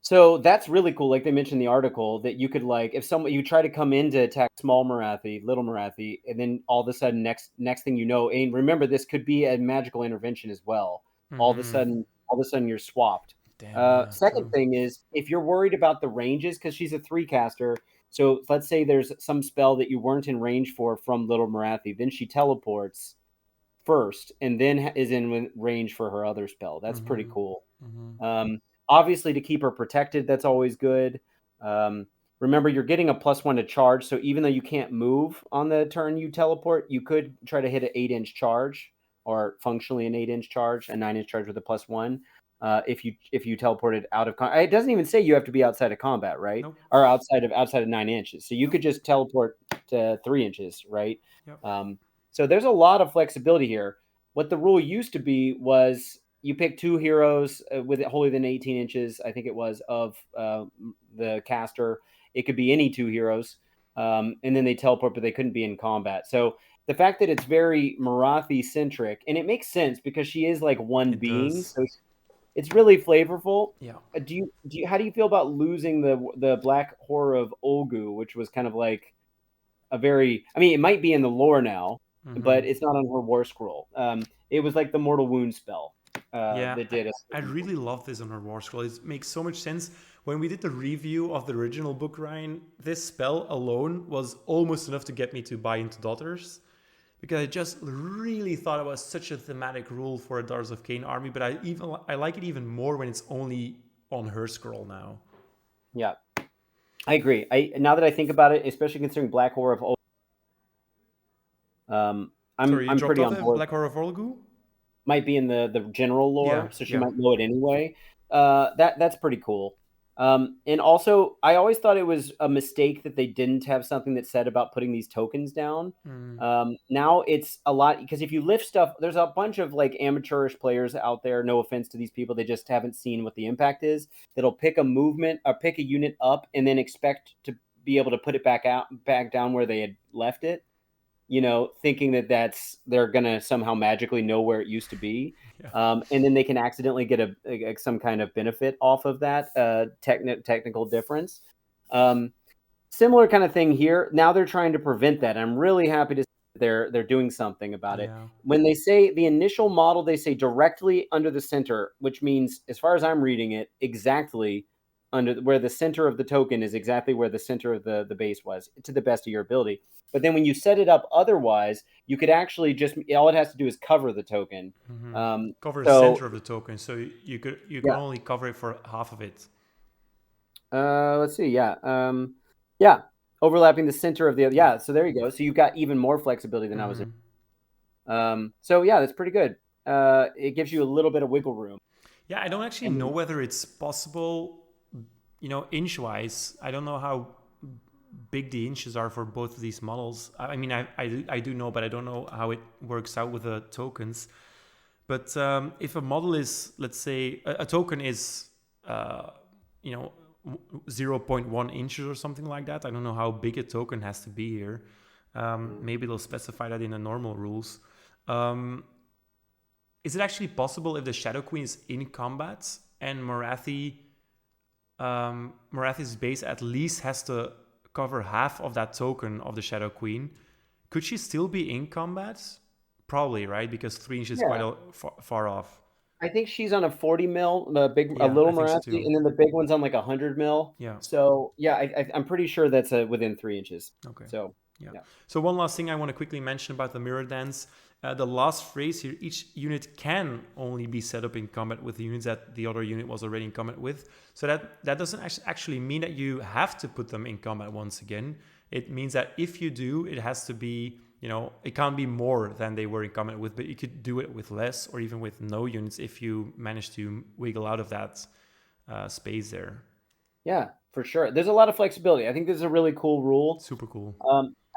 so that's really cool. Like they mentioned in the article that you could like if you try to come in to attack small Morathi, little Morathi, and then all of a sudden next thing you know, and remember this could be a magical intervention as well.
Mm-hmm.
All of a sudden you're swapped.
Damn,
Second
true.
thing is if you're worried about the ranges, because she's a 3 caster. So let's say there's some spell that you weren't in range for from Little Morathi, then she teleports first and then is in range for her other spell. That's pretty cool.
Mm-hmm.
Obviously, to keep her protected, that's always good. Remember, you're getting a +1 to charge, so even though you can't move on the turn you teleport, you could try to hit an 8-inch charge, or functionally an 8-inch charge, a 9-inch charge with a +1. If you teleported out of combat. It doesn't even say you have to be outside of combat, right?
Nope.
Or outside of 9 inches. So you could just teleport to 3 inches, right?
Yep.
So there's a lot of flexibility here. What the rule used to be was you pick 2 heroes with wholly within 18 inches, I think it was, of the caster. It could be any 2 heroes, and then they teleport, but they couldn't be in combat. So the fact that it's very Morathi centric, and it makes sense because she is like one being,
does.
so it's really flavorful.
Yeah.
How do you feel about losing the Black Horror of Olgu, which was kind of like a very, I mean, it might be in the lore now, but it's not on her war scroll. It was like the Mortal Wound spell. That did
I really love this on her war scroll. It makes so much sense. When we did the review of the original book, Ryan, this spell alone was almost enough to get me to buy into Daughters, because I just really thought it was such a thematic rule for a Daughters of Khaine army. But I like it even more when it's only on her scroll now.
Yeah, I agree. Now that I think about it, especially considering Black Horror of Olgu, I'm pretty on board.
Black Horror of Olgu
might be in the general lore, so she might know it anyway. That's pretty cool. And also, I always thought it was a mistake that they didn't have something that said about putting these tokens down. Now it's a lot, because if you lift stuff, there's a bunch of like amateurish players out there. No offense to these people, they just haven't seen what the impact is. That'll pick a movement or pick a unit up and then expect to be able to put it back down where they had left it. You know, thinking that they're gonna somehow magically know where it used to be, and then they can accidentally get some kind of benefit off of that technical difference. Similar kind of thing here. Now they're trying to prevent that. I'm really happy to see they're doing something about it. When they say the initial model, they say directly under the center, which means, as far as I'm reading it, exactly under where the center of the token is exactly where the center of the base was, to the best of your ability. But then when you set it up otherwise, you could actually just, all it has to do is cover the token.
Cover the center of the token, so you can only cover it for half of it.
Let's see, overlapping the center of the, so there you go. So you've got even more flexibility than I was in. So yeah, that's pretty good. It gives you a little bit of wiggle room.
Yeah, I don't actually know whether it's possible, inch-wise. I don't know how big the inches are for both of these models. I mean, I do know, but I don't know how it works out with the tokens. But if a model is, let's say, a token is, 0.1 inches or something like that. I don't know how big a token has to be here. Maybe they'll specify that in the normal rules. Is it actually possible if the Shadow Queen is in combat and Morathi's base at least has to cover half of that token of the Shadow Queen? Could she still be in combat? Probably, right? Because 3 inches is quite far off.
I think she's on a 40 mil, a little Morathi, and then the big one's on like 100 mil.
Yeah.
So I'm pretty sure that's within 3 inches.
Okay.
So
yeah. So one last thing I want to quickly mention about the mirror dance. The last phrase here, each unit can only be set up in combat with the units that the other unit was already in combat with. So that doesn't actually mean that you have to put them in combat once again. It means that if you do, it has to be, it can't be more than they were in combat with, but you could do it with less or even with no units if you manage to wiggle out of that space there.
Yeah, for sure. There's a lot of flexibility. I think this is a really cool rule.
Super cool.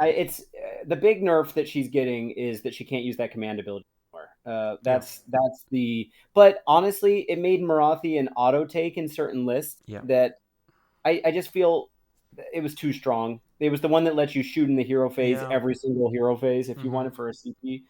It's the big nerf that she's getting is that she can't use that command ability anymore. That's the. But honestly, it made Morathi an auto take in certain lists that I just feel it was too strong. It was the one that lets you shoot in the hero phase every single hero phase if you want it for a CP.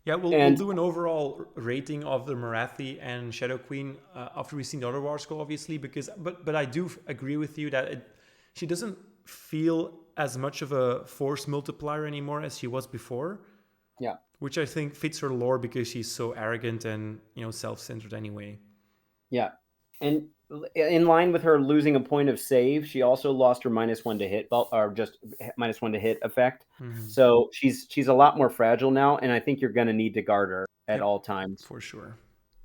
We'll do an overall rating of the Morathi and Shadow Queen after we've seen the other War Scroll, obviously, but I do agree with you that she doesn't feel as much of a force multiplier anymore as she was before.
Yeah.
Which I think fits her lore because she's so arrogant and, self-centered anyway.
Yeah. And in line with her losing a point of save, she also lost her -1 to hit, or just -1 to hit effect. Mm-hmm. So she's a lot more fragile now, and I think you're going to need to guard her at all times.
For sure.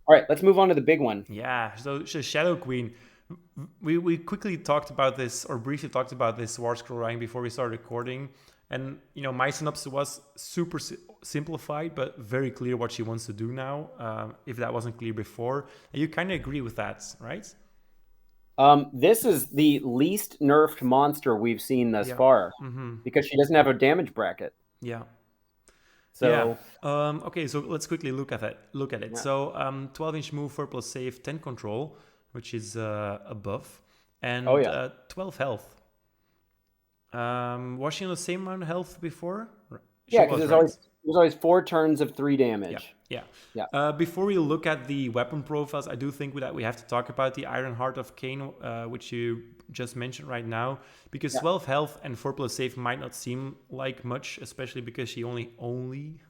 All right, let's move on to the big one.
Yeah, so Shadow Queen. We quickly talked about this, or briefly talked about this War Scroll Ryan before we started recording. And, my synopsis was super simplified, but very clear what she wants to do now, if that wasn't clear before. And you kind of agree with that, right?
This is the least nerfed monster we've seen thus far, because she doesn't have a damage bracket.
Yeah.
So
okay, so let's quickly look at it. Yeah. So 12-inch move, 4+ save, 10 control, which is a buff, and 12 health. Was she on the same amount of health before?
Because there's always 4 turns of 3 damage.
Yeah. Before we look at the weapon profiles, I do think that we have to talk about the Iron Heart of KHAINE, which you just mentioned right now, because 12 health and 4+ save might not seem like much, especially because she only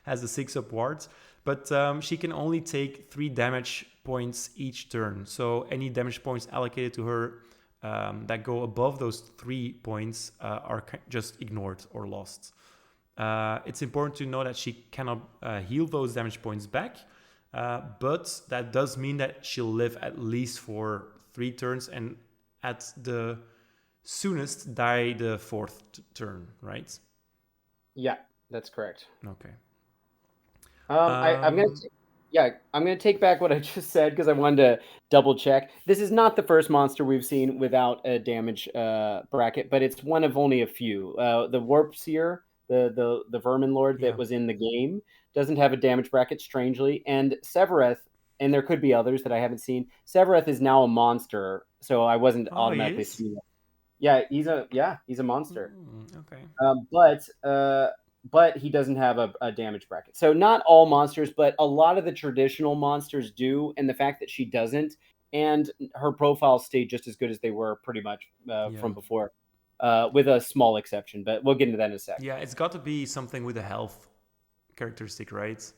has the 6-up wards, but she can only take 3 damage points each turn. So any damage points allocated to her that go above those 3 points are just ignored or lost. It's important to know that she cannot heal those damage points back, but that does mean that she'll live at least for 3 turns and at the soonest die the 4th turn, right?
Yeah, that's correct.
Okay.
I'm gonna take back what I just said because I wanted to double check. This is not the first monster we've seen without a damage bracket, but it's one of only a few. The Warp Seer, the Vermin Lord that was in the game, doesn't have a damage bracket, strangely, and Severeth, and there could be others that I haven't seen. Severeth is now a monster, so I wasn't automatically seeing it. Yeah, he's a monster. Okay. But he doesn't have a damage bracket. So not all monsters, but a lot of the traditional monsters do. And the fact that she doesn't, and her profiles stayed just as good as they were pretty much from before, with a small exception. But we'll get into that in a sec.
Yeah, it's got to be something with a health characteristic, right?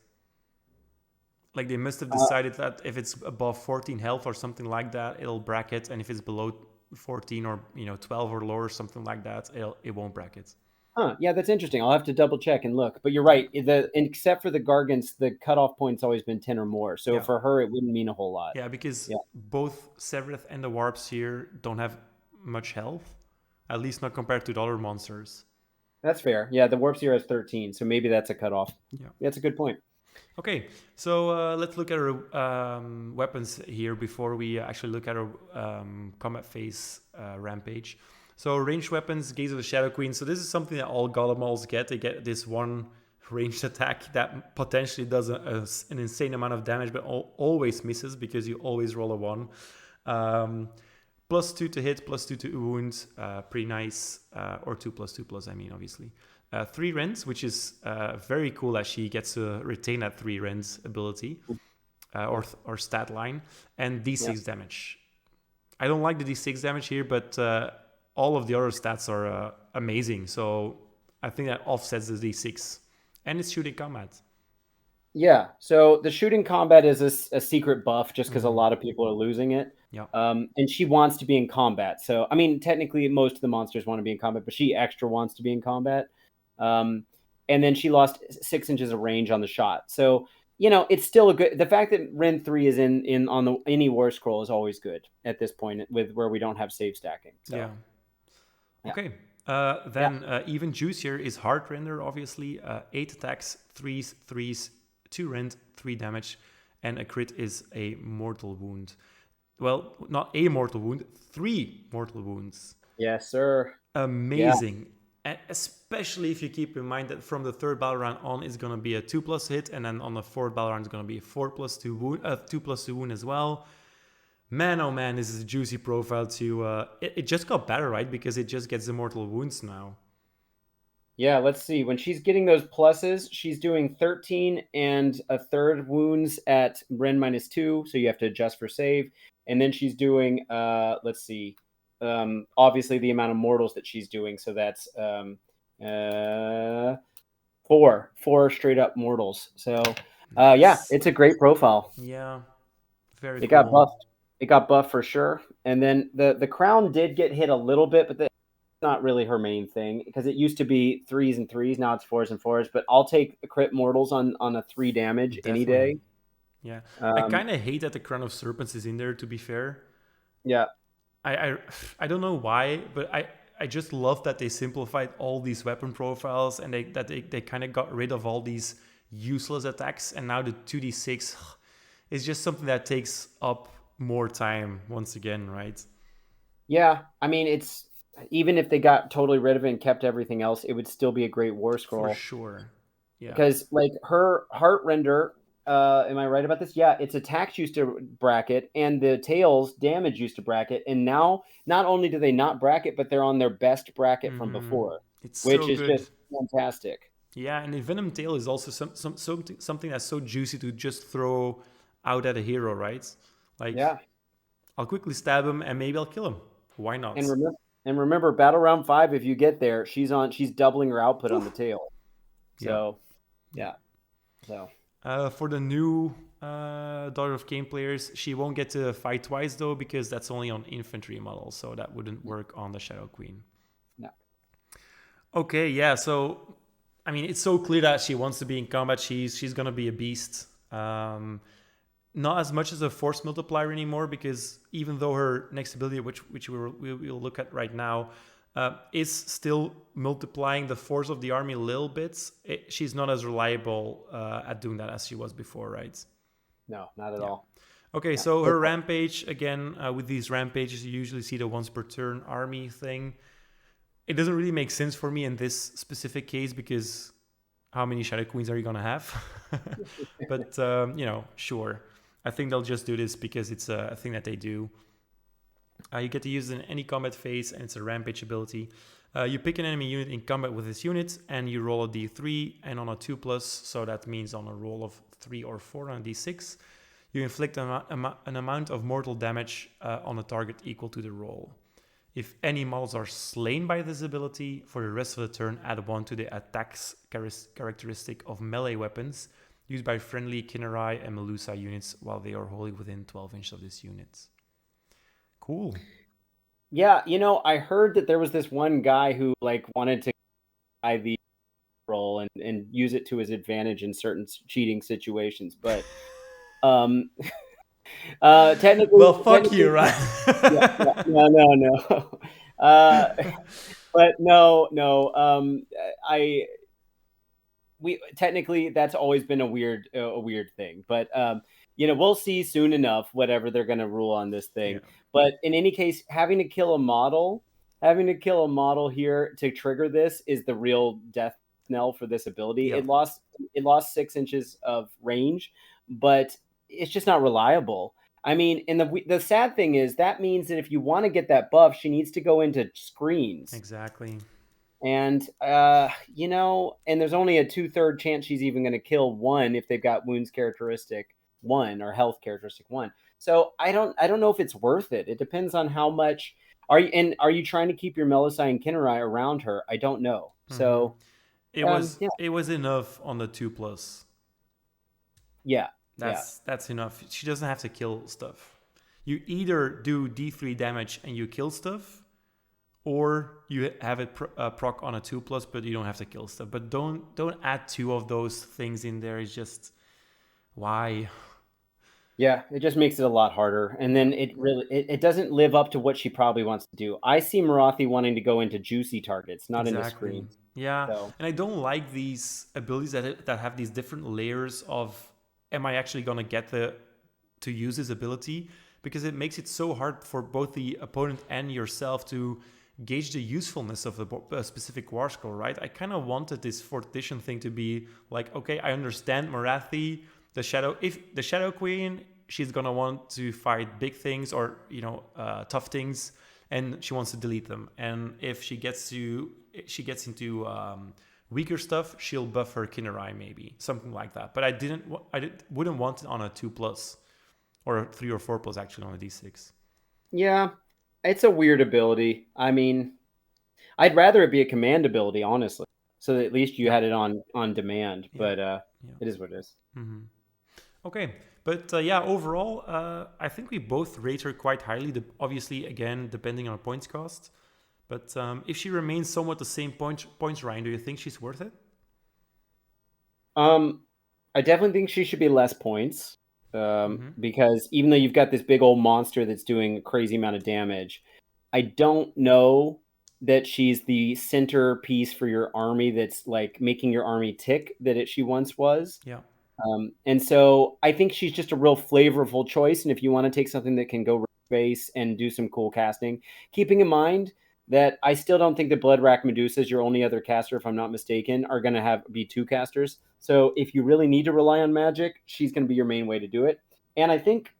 Like they must have decided that if it's above 14 health or something like that, it'll bracket. And if it's below 14 or 12 or lower, something like that, it won't bracket.
Huh, yeah, that's interesting. I'll have to double check and look. But you're right. Except for the Gargants, the cutoff point's always been 10 or more. So for her, it wouldn't mean a whole lot.
Yeah, because both Severeth and the Warps here don't have much health, at least not compared to the other monsters.
That's fair. Yeah, the Warps here has 13, so maybe that's a cutoff. Yeah, that's a good point.
Okay, so let's look at our weapons here before we actually look at our combat phase rampage. So ranged weapons, Gaze of the Shadow Queen. So this is something that all Golemols get. They get this one ranged attack that potentially does an insane amount of damage, but always misses because you always roll a 1. +2 to hit, +2 to wound. Pretty nice. Or 2+2+, I mean, obviously. 3 rends, which is very cool that she gets to retain that 3 rends ability or stat line. And D6 damage. I don't like the D6 damage here, but all of the other stats are amazing. So I think that offsets the D6. And it's shooting combat.
Yeah, so the shooting combat is a secret buff just because a lot of people are losing it.
Yeah.
And she wants to be in combat. So, I mean, technically most of the monsters want to be in combat, but she extra wants to be in combat. and then she lost 6 inches of range on the shot. So it's still a good. The fact that Ren 3 is in on any war scroll is always good at this point with where we don't have save stacking. So.
Yeah.
Yeah.
Okay. Then even juicier is hard render, obviously. 8 attacks, 3s, 3s, 2 rend, 3 damage, and a crit is a mortal wound. Well, not a mortal wound, 3 mortal wounds.
Yes, sir.
Amazing. And especially if you keep in mind that from the 3rd battle round on is going to be a 2+ hit, and then on the 4th battle round is going to be a 4+2 wound, 2+2 wound as well. Man, oh man, this is a juicy profile too. It just got better, right? Because it just gets immortal wounds now.
Yeah, let's see. When she's getting those pluses, she's doing 13 and a third wounds at Ren -2, so you have to adjust for save. And then she's doing, let's see, obviously the amount of mortals that she's doing. So that's 4 straight up mortals. So yeah, it's a great profile.
Yeah, very
It
cool.
got buffed. It got buffed for sure. And then the crown did get hit a little bit, but that's not really her main thing because it used to be 3s and 3s. Now it's 4s and 4s. But I'll take crit mortals on a 3 damage any day.
Yeah, I kind of hate that the Crown of Serpents is in there. To be fair.
Yeah.
I don't know why, but I just love that they simplified all these weapon profiles and they kind of got rid of all these useless attacks, and now the 2d6 is just something that takes up more time once again, right?
Yeah, I mean, it's even if they got totally rid of it and kept everything else, it would still be a great war scroll
for sure. Yeah,
because like her heart render, am I right about this? Yeah, its attacks used to bracket and the tails damage used to bracket, and now not only do they not bracket, but they're on their best bracket from before,
it's
which
so
is
good.
just fantastic.
Yeah, and the Venom Tail is also something that's so juicy to just throw out at a hero, right? Like,
Yeah.
I'll quickly stab him and maybe I'll kill him. Why not?
And remember, Battle Round 5, if you get there, she's doubling her output on the tail. So, yeah. So.
For the new Daughter of Cain players, she won't get to fight twice though, because that's only on infantry models, so that wouldn't work on the Shadow Queen.
No.
Okay, yeah. So, I mean, it's so clear that she wants to be in combat. She's gonna be a beast. Not as much as a force multiplier anymore, because even though her next ability, which we'll look at right now, is still multiplying the force of the army a little bit, she's not as reliable at doing that as she was before, right?
No, not at all.
Okay, so her rampage, again, with these rampages, you usually see the once per turn army thing. It doesn't really make sense for me in this specific case, because how many Shadow Queens are you going to have? But, sure. I think they'll just do this because it's a thing that they do. You get to use it in any combat phase, and it's a rampage ability. You pick an enemy unit in combat with this unit, and you roll a d3, and on a 2+, so that means on a roll of 3 or 4 on a d6, you inflict an amount of mortal damage on a target equal to the roll. If any models are slain by this ability, for the rest of the turn, add 1 to the attacks characteristic of melee weapons used by friendly Kinnerai and Melusa units while they are wholly within 12 inches of this unit. Cool.
Yeah, I heard that there was this one guy who wanted to buy the roll and use it to his advantage in certain cheating situations, but technically,
well, fuck you, right?
No. But no. We technically that's always been a weird thing, but we'll see soon enough whatever they're going to rule on this thing. Yeah. But in any case, having to kill a model here to trigger this is the real death knell for this ability. Yeah. It lost 6 inches of range, but it's just not reliable. I mean, and the sad thing is that means that if you want to get that buff, she needs to go into screens.
Exactly.
And and there's only a 2/3 chance she's even going to kill one if they've got wounds characteristic 1 or health characteristic 1. So I don't know if it's worth it. It depends on how much are you trying to keep your Melusai and Kinnerai around her? I don't know. So
it was enough on the 2+.
Yeah.
That's enough. She doesn't have to kill stuff. You either do D3 damage and you kill stuff, or you have it proc on a 2+, but you don't have to kill stuff. But don't add two of those things in there. It's just, why?
Yeah, it just makes it a lot harder. And then it doesn't live up to what she probably wants to do. I see Morathi wanting to go into juicy targets, not into
Exactly.
screens.
Yeah,
So
and I don't like these abilities that have these different layers of, am I actually gonna get to use this ability? Because it makes it so hard for both the opponent and yourself to gauge the usefulness of a specific war scroll, right? I kind of wanted this 4th edition thing to be like, okay, I understand Morathi, if the Shadow Queen, she's gonna want to fight big things or tough things, and she wants to delete them. And if she gets into weaker stuff, she'll buff her Kinnerai, maybe something like that. But wouldn't want it on a 2+, or a 3 or 4+ actually on a D6.
yeah, it's a weird ability. I mean, I'd rather it be a command ability, honestly. So that at least you had it on demand.
Yeah.
But
Yeah.
it is what it is.
Mm-hmm. Okay, but yeah, overall, I think we both rate her quite highly. Obviously, again, depending on her points cost. But if she remains somewhat the same points, Ryan, do you think she's worth it?
I definitely think she should be less points. Because even though you've got this big old monster that's doing a crazy amount of damage, I don't know that she's the centerpiece for your army that's like making your army tick she once was.
Yeah.
And so I think she's just a real flavorful choice. And if you want to take something that can go base and do some cool casting, keeping in mind that I still don't think that Bloodrack Medusas, your only other caster, if I'm not mistaken, are going to be 2 casters. So if you really need to rely on magic, she's going to be your main way to do it. And I think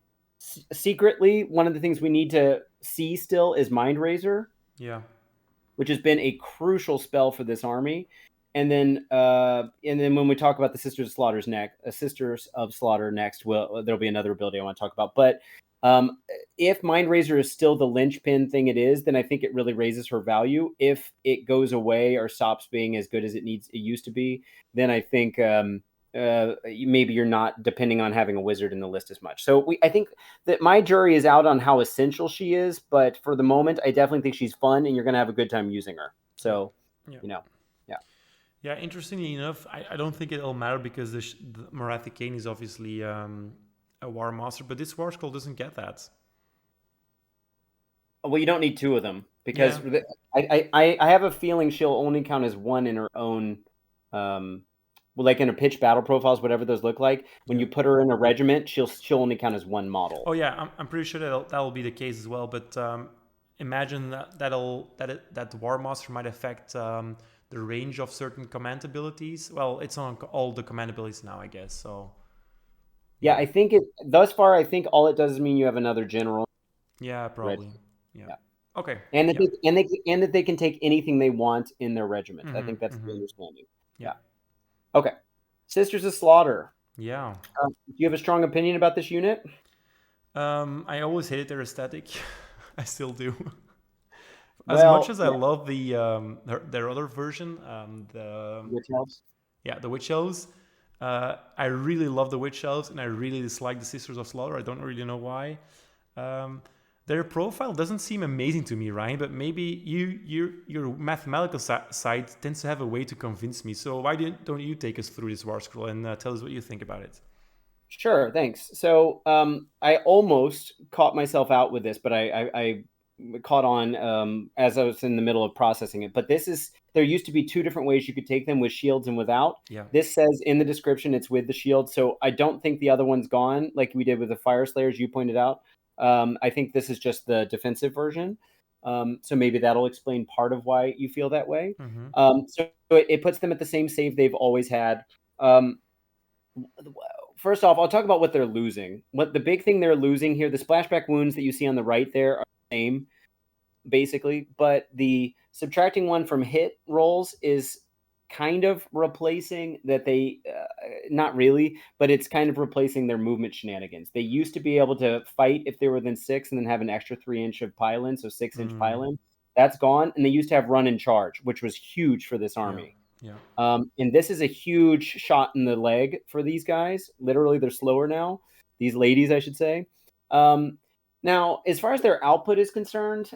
secretly, one of the things we need to see still is Mind Razor.
Yeah.
Which has been a crucial spell for this army. And then when we talk about the Sisters of Slaughter next, there'll be another ability I want to talk about. But if Mind Razor is still the linchpin thing it is, then I think it really raises her value. If it goes away or stops being as good as it used to be, then I think maybe you're not depending on having a wizard in the list as much. So I think that my jury is out on how essential she is, but for the moment, I definitely think she's fun and you're going to have a good time using her. So, yeah.
Yeah, interestingly enough, I don't think it'll matter because the Morathi KHAINE is obviously a War Master, but this War Scroll doesn't get that.
Well, you don't need 2 of them because I have a feeling she'll only count as 1 in her own like in her pitch battle profiles, whatever those look like. When you put her in a regiment, she'll only count as 1 model.
Oh yeah, I'm pretty sure that'll be the case as well. But imagine that the War Master might affect the range of certain command abilities. Well, it's on all the command abilities now, I guess. So
yeah, I think thus far, I think all it does is mean you have another general.
Yeah, probably. Yeah. Okay.
And that they can take anything they want in their regiment. I think that's the understanding. Yeah. Okay. Sisters of Slaughter.
Yeah.
Do you have a strong opinion about this unit?
I always hated their aesthetic. I still do. As much as I love their other version, the
Witch Elves.
Yeah, the Witch Elves. I really love the Witch Elves, and I really dislike the Sisters of Slaughter. I don't really know why. Their profile doesn't seem amazing to me, Ryan, but maybe your mathematical side tends to have a way to convince me. So why don't you take us through this War Scroll and tell us what you think about it?
Sure, thanks. So I almost caught myself out with this, but I caught on as I was in the middle of processing it. But there used to be 2 different ways you could take them, with shields and without.
Yeah.
This says in the description it's with the shield, so I don't think the other one's gone like we did with the Fire Slayers you pointed out. I think this is just the defensive version. So maybe that'll explain part of why you feel that way. So it puts them at the same save they've always had. First off, I'll talk about what they're losing. What the big thing they're losing here, the splashback wounds that you see on the right there are the same, basically, but the subtracting 1 from hit rolls is kind of replacing that not really, but it's kind of replacing their movement shenanigans. They used to be able to fight if they were within 6 and then have an extra 3-inch of pile-in, so 6-inch pile-in. That's gone, and they used to have run and charge, which was huge for this army.
Yeah.
And this is a huge shot in the leg for these guys. Literally, they're slower now. These ladies, I should say. Now, as far as their output is concerned,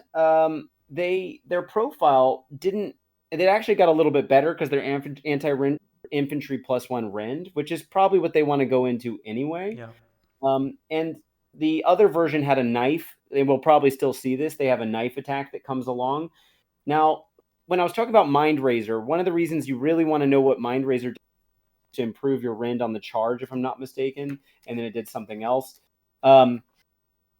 their profile didn't. They actually got a little bit better because they're infantry +1 rend, which is probably what they want to go into anyway.
Yeah.
And the other version had a knife. They will probably still see this. They have a knife attack that comes along. Now, when I was talking about Mind Razor, one of the reasons you really want to know what Mind Razor did to improve your rend on the charge, if I'm not mistaken, and then it did something else,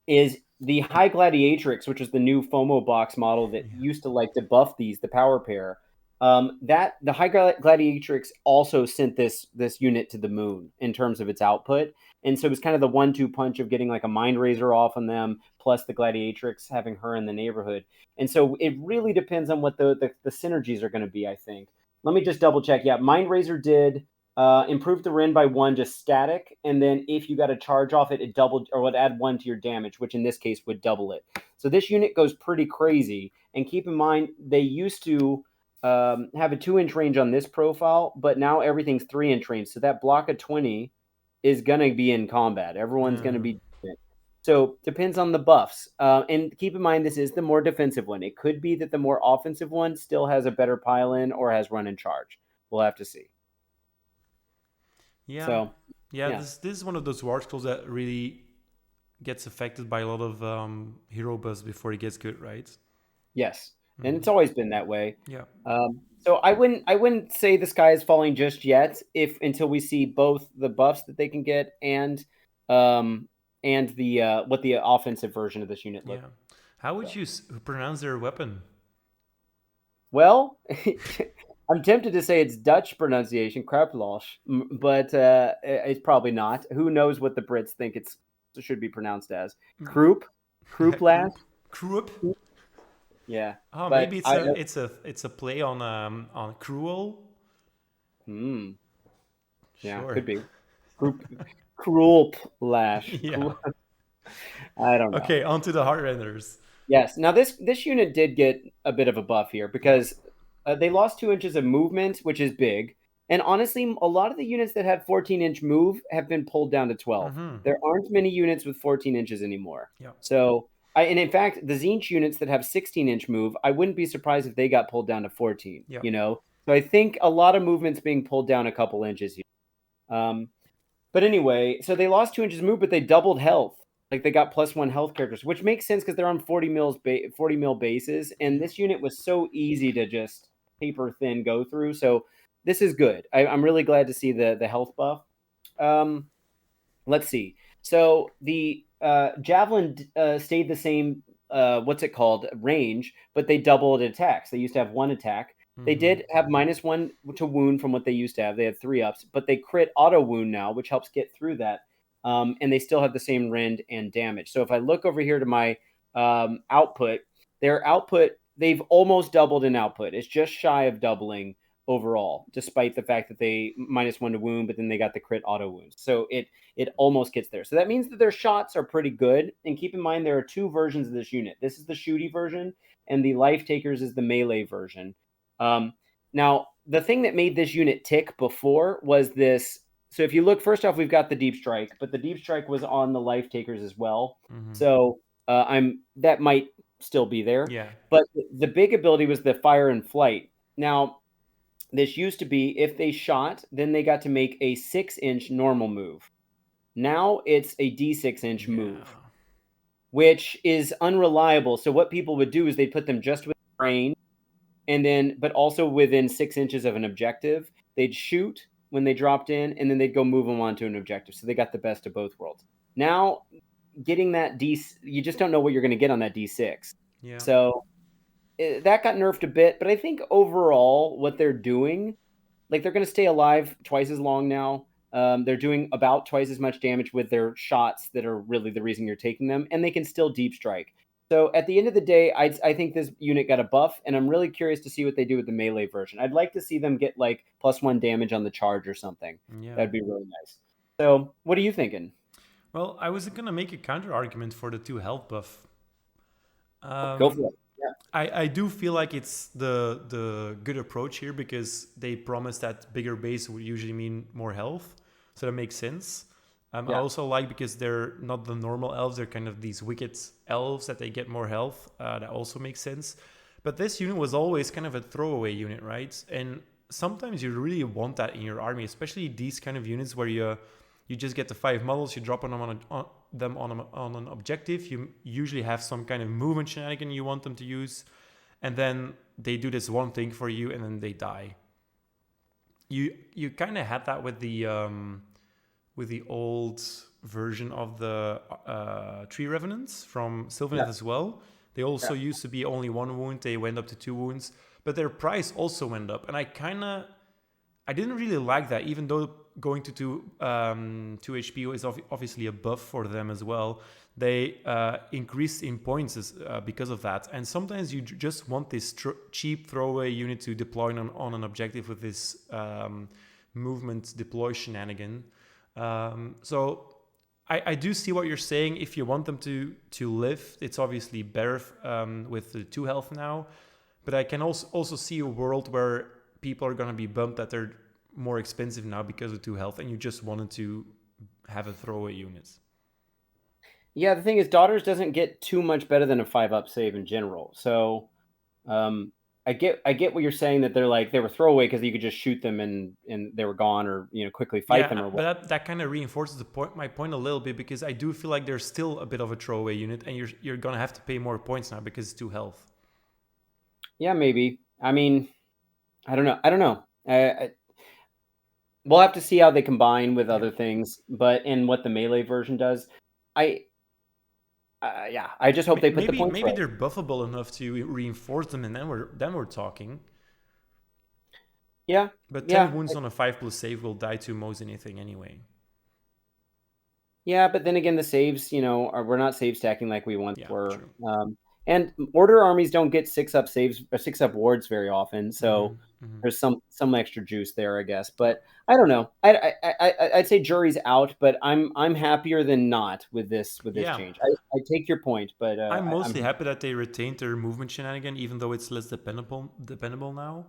is the High Gladiatrix, which is the new FOMO box model that used to like to buff these, the power pair. That the High Gladiatrix also sent this unit to the moon in terms of its output, and so it was kind of the 1-2 punch of getting like a Mind Razor off on them, plus the Gladiatrix having her in the neighborhood. And so it really depends on what the synergies are going to be, I think. Let me just double check. Yeah, Mind Razor did improve the rend by 1 just static, and then if you got a charge off it, it doubled or would add 1 to your damage, which in this case would double it. So this unit goes pretty crazy. And keep in mind, they used to have a 2-inch range on this profile, but now everything's 3-inch range. So that block of 20 is going to be in combat. Everyone's going to be different. So depends on the buffs. And keep in mind, this is the more defensive one. It could be that the more offensive one still has a better pile-in or has run and charge. We'll have to see.
Yeah.
So,
yeah. This is one of those war scrolls that really gets affected by a lot of hero buzz before it gets good, right?
Yes. And it's always been that way.
Yeah.
So I wouldn't say the sky is falling just yet until we see both the buffs that they can get and the what the offensive version of this unit looks.
Yeah. How would you pronounce their weapon?
Well, I'm tempted to say it's Dutch pronunciation, kraplosh, but it's probably not. Who knows what the Brits think it should be pronounced as? Krooplash?
Kroop?
Yeah.
Oh, maybe it's a play on cruel.
Hmm. Yeah,
Sure.
could be. Krooplash.
Yeah.
I don't know.
Okay, on to the Heartrenders.
Yes. Now this unit did get a bit of a buff here because they lost 2 inches of movement, which is big. And honestly, a lot of the units that had 14-inch move have been pulled down to 12.
Mm-hmm.
There aren't many units with 14 inches anymore.
Yeah.
So, and in fact, the Tzeentch units that have 16-inch move, I wouldn't be surprised if they got pulled down to 14.
Yeah.
You know, so I think a lot of movement's being pulled down a couple inches here. But anyway, so they lost 2 inches of move, but they doubled health. Like they got +1 health characters, which makes sense because they're on 40 mil bases, and this unit was so easy to just paper thin go through. So this is good. I'm really glad to see the health buff. Let's see. So the javelin stayed the same. What's it called? Range, but they doubled attacks. They used to have 1 attack. They did have -1 to wound from what they used to have. They had 3 ups, but they crit auto wound now, which helps get through that. And they still have the same rend and damage. So if I look over here to my output, their output, they've almost doubled in output. It's just shy of doubling overall, despite the fact that they -1 to wound, but then they got the crit auto wounds. So it almost gets there. So that means that their shots are pretty good. And keep in mind, there are 2 versions of this unit. This is the shooty version, and the Life Takers is the melee version. Now, the thing that made this unit tick before was this. So if you look, first off, we've got the Deep Strike, but the Deep Strike was on the Life Takers as well. So that might still be there.
Yeah.
But the big ability was the Fire and Flight. Now, this used to be if they shot, then they got to make a 6-inch normal move. Now it's a D6-inch move, which is unreliable. So what people would do is they'd put them just within range, and then, but also within 6 inches of an objective. They'd shoot when they dropped in, and then they'd go move them onto an objective. So they got the best of both worlds. Now, getting that you just don't know what you're going to get on that D6.
Yeah.
So that got nerfed a bit, but I think overall what they're doing, like they're going to stay alive twice as long now. They're doing about twice as much damage with their shots that are really the reason you're taking them, and they can still deep strike. So at the end of the day, I think this unit got a buff, and I'm really curious to see what they do with the melee version. I'd like to see them get like +1 damage on the charge or something. Yeah. That'd be really nice. So what are you thinking?
Well, I was going to make a counter argument for the 2 health buff.
Go for it. Yeah.
I do feel like it's the good approach here because they promise that bigger base would usually mean more health. So that makes sense. I also like because they're not the normal elves. They're kind of these wicked elves that they get more health. That also makes sense. But this unit was always kind of a throwaway unit, right? And sometimes you really want that in your army, especially these kind of units where you just get the 5 models, you drop them on an objective. You usually have some kind of movement shenanigan you want them to use, and then they do this one thing for you, and then they die. You kind of had that with the old version of the Tree Revenants from Sylvaneth as well. They also used to be only 1 wound. They went up to 2 wounds, but their price also went up, and I didn't really like that, even though going to 2 HP is obviously a buff for them as well. They increased in points because of that. And sometimes you just want this cheap throwaway unit to deploy on an objective with this movement deploy shenanigan. So I do see what you're saying. If you want them to live, it's obviously better with the 2 health now. But I can also see a world where people are going to be bumped that they're more expensive now because of 2 health, and you just wanted to have a throwaway unit.
Yeah, the thing is, Daughters doesn't get too much better than a 5-up save in general. So I get what you're saying, that they were throwaway because you could just shoot them and they were gone, or quickly fight them or what.
But that kind of reinforces my point a little bit, because I do feel like there's still a bit of a throwaway unit, and you're gonna have to pay more points now because it's 2 health.
Yeah, maybe. I mean, I don't know. We'll have to see how they combine with other things, and what the melee version does. I just hope they put the points
maybe
right.
they're buffable enough to reinforce them, and then we're talking.
Yeah.
But 10 wounds on a 5+ save will die to most anything anyway.
Yeah, but then again, the saves, we're not save stacking like we once were.
True.
And Order armies don't get 6-up saves or 6-up wards very often, so there's some extra juice there, I guess. But I don't know. I'd say jury's out, but I'm happier than not with this change. I take your point, but
I'm mostly happy that they retained their movement shenanigan, even though it's less dependable now.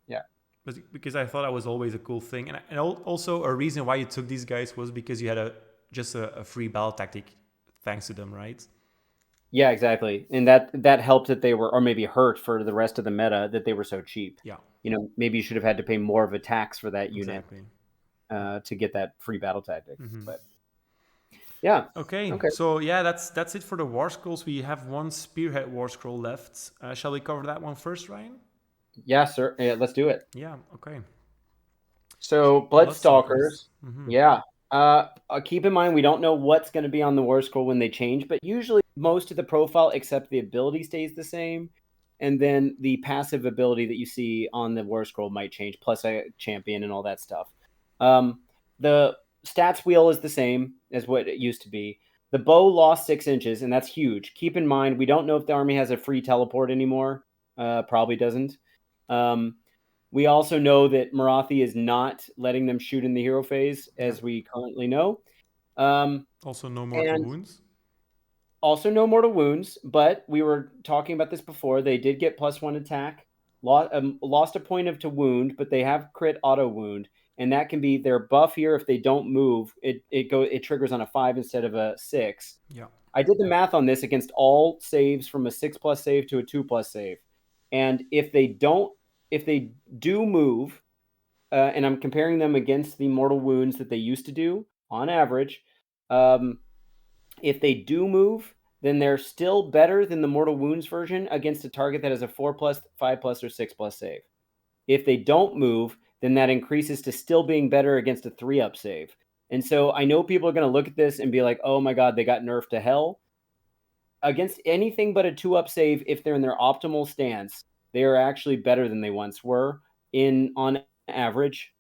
Yeah.
Because I thought that was always a cool thing, and also a reason why you took these guys was because you had just a free battle tactic thanks to them, right?
Yeah, exactly. And that helped that they were, or maybe hurt for the rest of the meta, that they were so cheap.
Yeah.
Maybe you should have had to pay more of a tax for that unit to get that free battle tactic. But yeah.
Okay. So yeah, that's it for the War Scrolls. We have 1 Spearhead War Scroll left. Shall we cover that one first, Ryan?
Yeah, sir. Yeah, let's do it.
Yeah. Okay.
So Bloodstalkers. Yeah. Keep in mind, we don't know what's going to be on the War Scroll when they change, but usually most of the profile except the ability stays the same, and then the passive ability that you see on the War Scroll might change, plus a champion and all that stuff. The stats wheel is the same as what it used to be. The bow lost 6 inches, and that's huge. Keep in mind, we don't know if the army has a free teleport anymore. Probably doesn't. We also know that Morathi is not letting them shoot in the hero phase, as we currently know.
Also, no mortal wounds.
Also, no mortal wounds, but we were talking about this before. They did get +1 attack, lost a point to wound, but they have crit auto wound, and that can be their buff here. If they don't move, it triggers on a 5 instead of a 6.
Yeah.
I did the math on this against all saves from a 6+ save to a 2+ save, and if they do move, and I'm comparing them against the mortal wounds that they used to do on average, if they do move, then they're still better than the mortal wounds version against a target that has a 4+, 5+, or 6+ save. If they don't move, then that increases to still being better against a 3-up save. And so I know people are going to look at this and be like, oh my God, they got nerfed to hell. Against anything but a 2-up save, if they're in their optimal stance, they are actually better than they once were on average,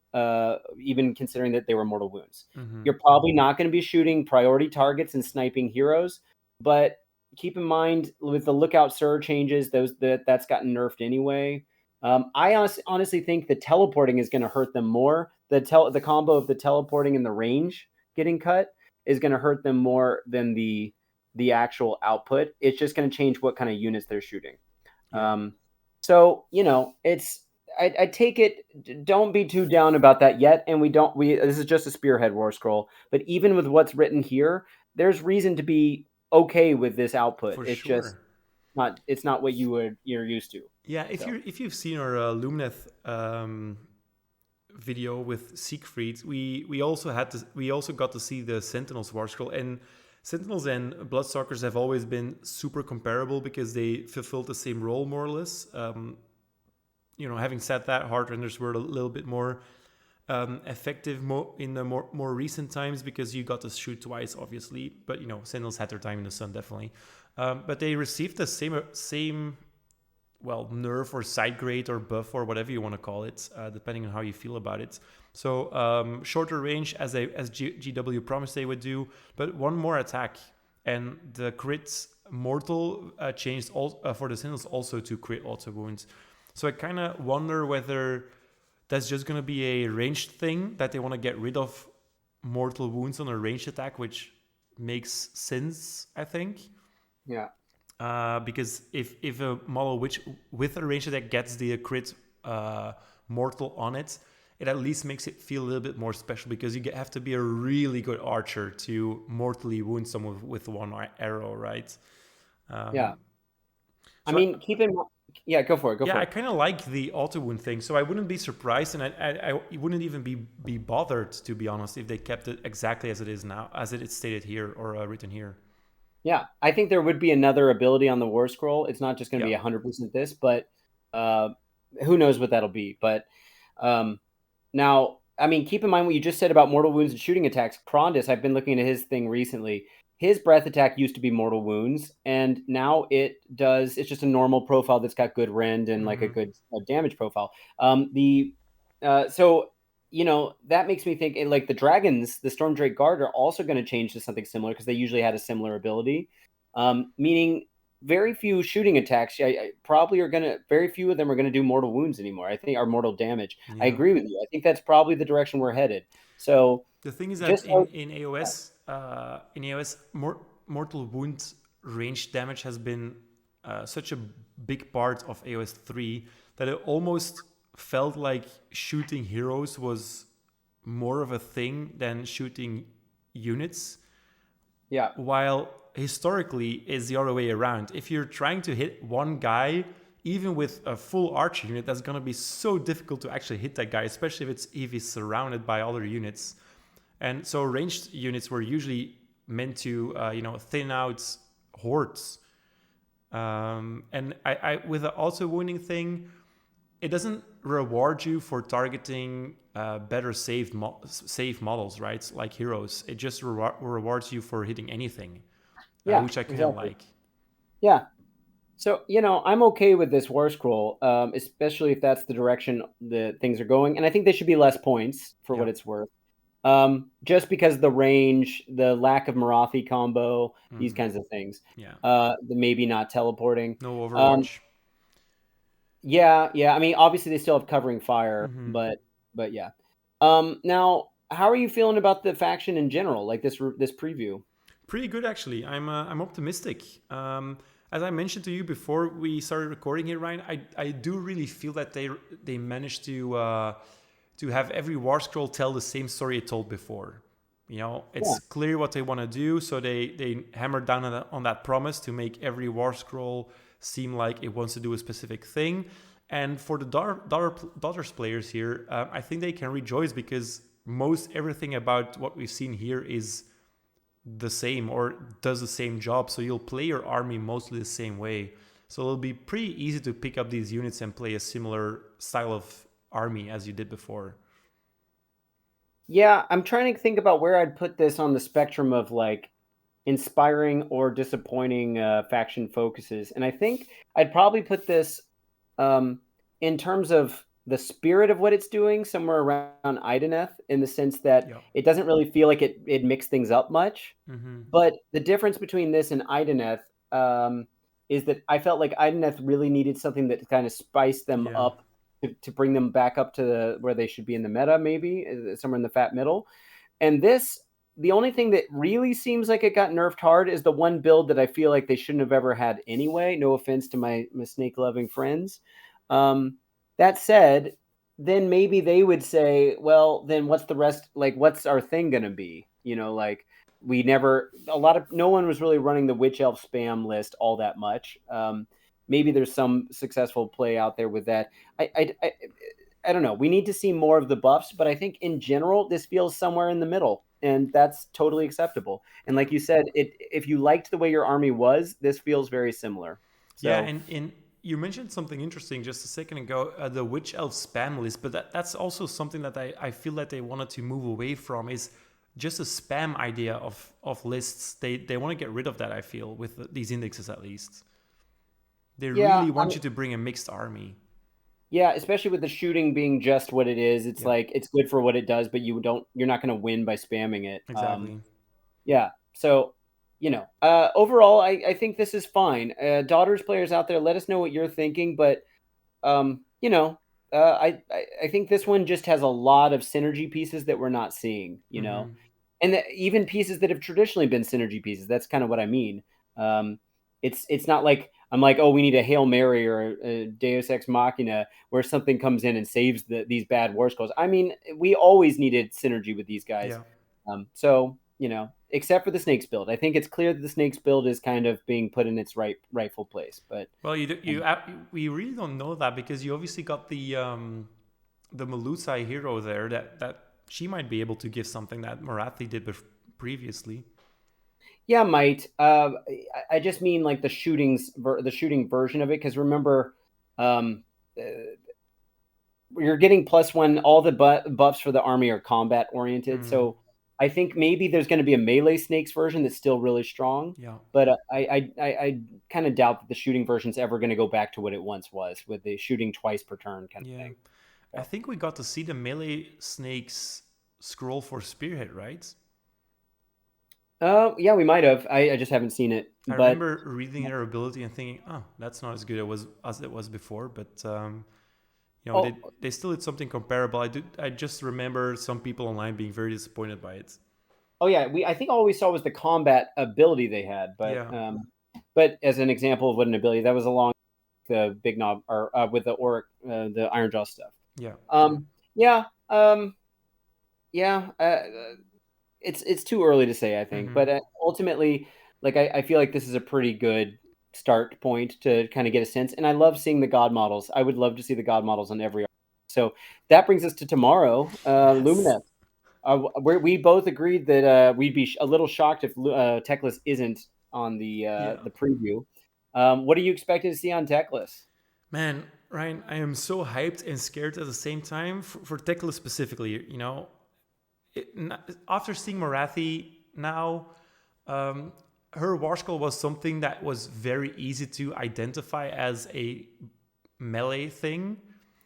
even considering that they were mortal wounds. You're probably not going to be shooting priority targets and sniping heroes, but keep in mind with the Lookout Sir changes, that's gotten nerfed anyway. I honestly think the teleporting is going to hurt them more. The combo of the teleporting and the range getting cut is going to hurt them more than the actual output. It's just going to change what kind of units they're shooting. So, I take it, don't be too down about that yet. And this is just a Spearhead War Scroll, but even with what's written here, there's reason to be okay with this output.
Just
It's not what you're used to.
Yeah,
So
if you've seen our Lumneth video with Siegfried, we also got to see the Sentinels War Scroll, and Sentinels and Bloodstalkers have always been super comparable because they fulfilled the same role more or less. Having said that, Heartrenders were a little bit more effective in the more recent times because you got to shoot twice, obviously. But Sentinels had their time in the sun, definitely. But they received the same nerf or side grade or buff or whatever you want to call it, depending on how you feel about it. So shorter range, as GW promised they would do, but one more attack, and the crit mortal changed for the Sentinels also to crit auto wounds. So I kind of wonder whether that's just going to be a ranged thing, that they want to get rid of mortal wounds on a ranged attack, which makes sense, I think.
yeah.
Because if a model with a ranged attack gets the crit mortal on it, it at least makes it feel a little bit more special, because you have to be a really good archer to mortally wound someone with one arrow, right?
Yeah. I
So
mean, keep in mind. Yeah, go for it. Go
yeah,
for
I
it.
kind of like the auto wound thing, so I wouldn't be surprised, and I wouldn't even be bothered, to be honest, if they kept it exactly as it is now, as it is stated here or written here.
Yeah, I think there would be another ability on the War Scroll. It's not just going to
Yeah.
be 100% this, but uh, who knows what that'll be. But now, I mean, keep in mind what you just said about mortal wounds and shooting attacks. Krondus, I've been looking at his thing recently. His breath attack used to be mortal wounds, and now it's just a normal profile that's got good rend and like a
Mm-hmm.
good damage profile. So that makes me think like the dragons, the Storm Drake Guard, are also going to change to something similar because they usually had a similar ability. Meaning very few shooting attacks probably are going to, very few of them are going to do mortal wounds anymore. I think, are mortal damage. I
Yeah.
agree with you. I think that's probably the direction we're headed. So
The thing is that
just so,
in AOS, mortal wound range damage has been such a big part of AOS 3 that it almost felt like shooting heroes was more of a thing than shooting units,
yeah,
while historically is the other way around. If you're trying to hit one guy, even with a full archer unit, that's going to be so difficult to actually hit that guy, especially if he's surrounded by other units. And so ranged units were usually meant to thin out hordes. And I with the auto wounding thing, it doesn't reward you for targeting better safe models, right? Like heroes. It just rewards you for hitting anything,
yeah,
which I kind of
exactly.
like.
Yeah. So, I'm okay with this War Scroll, especially if that's the direction the things are going. And I think they should be less points for
Yeah.
what it's worth. Just because the range, the lack of Morathi combo, these
Mm,
kinds of things.
yeah.
The maybe not teleporting.
No
Um,
Overwatch.
yeah, yeah. I mean, obviously they still have covering fire,
Hmm.
but yeah. Now, how are you feeling about the faction in general? Like this preview?
Pretty good, actually. I'm optimistic. As I mentioned to you before we started recording here, Ryan, I do really feel that they managed to have every War Scroll tell the same story it told before.
Yeah,
It's clear what they want to do, so they hammered down on that promise to make every War Scroll seem like it wants to do a specific thing. And for the Daughters players here, I think they can rejoice because most everything about what we've seen here is the same or does the same job. So you'll play your army mostly the same way. So it'll be pretty easy to pick up these units and play a similar style of army as you did before.
yeah. I'm trying to think about where I'd put this on the spectrum of like inspiring or disappointing faction focuses, and I think I'd probably put this um, in terms of the spirit of what it's doing somewhere around Ideneth, in the sense that
Yeah.
it doesn't really feel like it mixed things up much.
Mm-hmm.
But the difference between this and Ideneth is that I felt like Ideneth really needed something that kind of spiced them
Yeah.
up to bring them back up to where they should be in the meta, maybe somewhere in the fat middle. And this, the only thing that really seems like it got nerfed hard is the one build that I feel like they shouldn't have ever had anyway. No offense to my snake loving friends. That said, then maybe they would say, well, then what's the rest? Like, what's our thing going to be? Like, no one was really running the witch elf spam list all that much. Maybe there's some successful play out there with that. I don't know. We need to see more of the buffs, but I think in general, this feels somewhere in the middle, and that's totally acceptable. And like you said, if you liked the way your army was, this feels very similar.
Yeah,
So
and you mentioned something interesting just a second ago, the witch elf spam list, but that's also something that I feel that they wanted to move away from, is just a spam idea of lists. They want to get rid of that, I feel, with these indexes at least. They
yeah,
really want you to bring a mixed army.
yeah, especially with the shooting being just what it is. It's
Yeah,
like it's good for what it does, but you're not going to win by spamming it.
exactly.
Yeah. So, overall, I think this is fine. Daughters players out there, let us know what you're thinking. But, um, you know, I think this one just has a lot of synergy pieces that we're not seeing,
Mm-hmm.
and even pieces that have traditionally been synergy pieces. That's kind of what I mean. It's not like I'm like, oh, we need a Hail Mary or a Deus Ex Machina where something comes in and saves these bad war scrolls. I mean, we always needed synergy with these guys.
Yeah.
So, except for the snakes build, I think it's clear that the snakes build is kind of being put in its rightful place. But
Well, we really don't know that, because you obviously got the Malusai hero there that she might be able to give something that Morathi did previously.
yeah, might. I just mean like the shooting version of it, because remember, um, uh, you're getting +1. All the buffs for the army are combat oriented,
Mm,
so I think maybe there's going to be a melee snakes version that's still really strong.
yeah.
But I kind of doubt that the shooting version's ever going to go back to what it once was, with the shooting twice per turn kind of
Yeah.
thing.
I
So,
think we got to see the melee snakes scroll for Spearhead, right?
yeah, we might have. I just haven't seen it,
I
but
remember reading their ability and thinking, oh, that's not as good as it was before, but
oh,
they still did something comparable. I just remember some people online being very disappointed by it.
oh yeah, I think all we saw was the combat ability they had,
Yeah.
but as an example of what an ability that was along the big knob or with the Auric, the Iron Jaw stuff.
Yeah.
Yeah, yeah. It's too early to say, I think,
Mm-hmm.
but ultimately, like I feel like this is a pretty good start point to kind of get a sense. And I love seeing the god models. I would love to see the god models on every. So that brings us to tomorrow,
Yes.
Lumineth. We both agreed that we'd be a little shocked if Techless isn't on
Yeah.
the preview. What are you expecting to see on Techless?
Man, Ryan, I am so hyped and scared at the same time for Tekla specifically. After seeing Morathi now, um, her war scroll was something that was very easy to identify as a melee thing.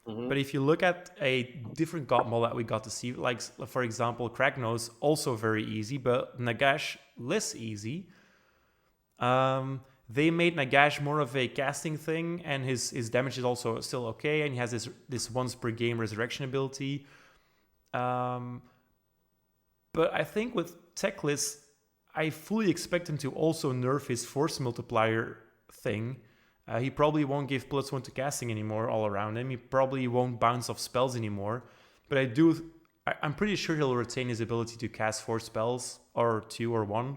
Mm-hmm.
But if you look at a different god model that we got to see, like for example, Kragnos, also very easy, but Nagash less easy. They made Nagash more of a casting thing, and his damage is also still okay, and he has this once per game resurrection ability. But I think with Techless, I fully expect him to also nerf his force multiplier thing. He probably won't give +1 to casting anymore all around him. He probably won't bounce off spells anymore. But I'm pretty sure he'll retain his ability to cast 4 spells, or 2 or 1.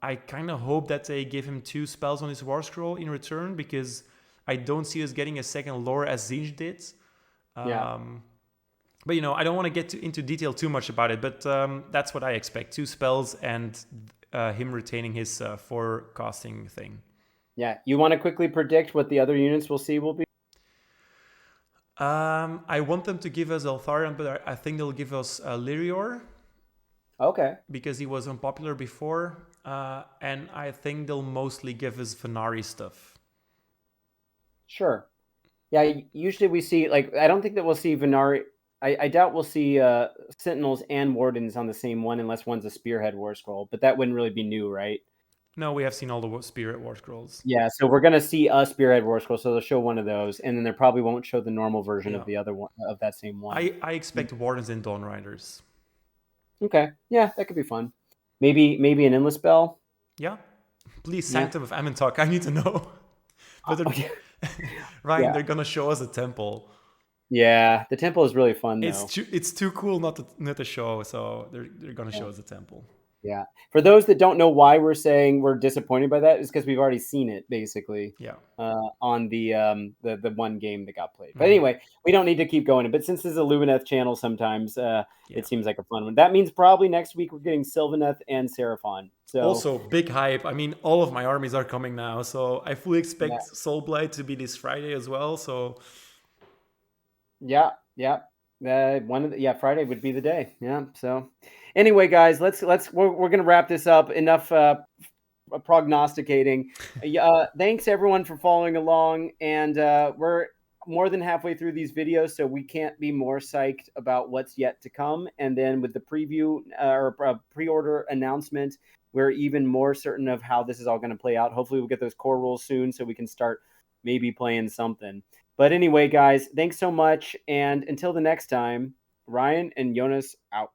I kind of hope that they give him 2 spells on his War Scroll in return, because I don't see us getting a second lore as Zinj did.
Yeah.
But I don't want to get into detail too much about it, but that's what I expect. 2 spells and him retaining his 4 casting thing.
Yeah. You want to quickly predict what the other units we'll see will be?
I want them to give us Eltharion, but I think they'll give us Lyrior,
Okay.
because he was unpopular before. And I think they'll mostly give us Venari stuff.
Sure. Yeah. Usually we see, like, I don't think that we'll see Venari. I doubt we'll see Sentinels and Wardens on the same one, unless one's a Spearhead War Scroll, but that wouldn't really be new, right?
No, we have seen all the Spirit War Scrolls.
Yeah. So we're going to see a Spearhead War Scroll. So they'll show one of those, and then they probably won't show the normal version
Yeah.
of the other one, of that same one.
I expect Wardens and Dawn Riders.
Okay. Yeah. That could be fun. Maybe an Endless Spell.
Yeah. Please,
Yeah.
Sanctum of Ammon talk. I need to know. But Ryan,
Yeah.
they're gonna show us a temple.
Yeah. The temple is really fun, though.
It's too cool not to show, so they're gonna show us a temple.
Yeah. For those that don't know why we're saying we're disappointed by that, is because we've already seen it basically
Yeah.
on the one game that got played. But
Mhm.
anyway, we don't need to keep going. But since this is a Lumineth channel, sometimes
Yeah.
it seems like a fun one. That means probably next week we're getting Sylvaneth and Seraphon. So
Also, big hype. I mean, all of my armies are coming now, so I fully
yeah,
expect Soulblight to be this Friday as well. So
yeah, yeah. Friday would be the day. Yeah. So anyway, guys, we're gonna wrap this up. Enough prognosticating. Thanks everyone for following along, and we're more than halfway through these videos, so we can't be more psyched about what's yet to come. And then with the preview or pre-order announcement, we're even more certain of how this is all going to play out. Hopefully, we'll get those core rules soon, so we can start maybe playing something. But anyway, guys, thanks so much, and until the next time, Ryan and Jonas out.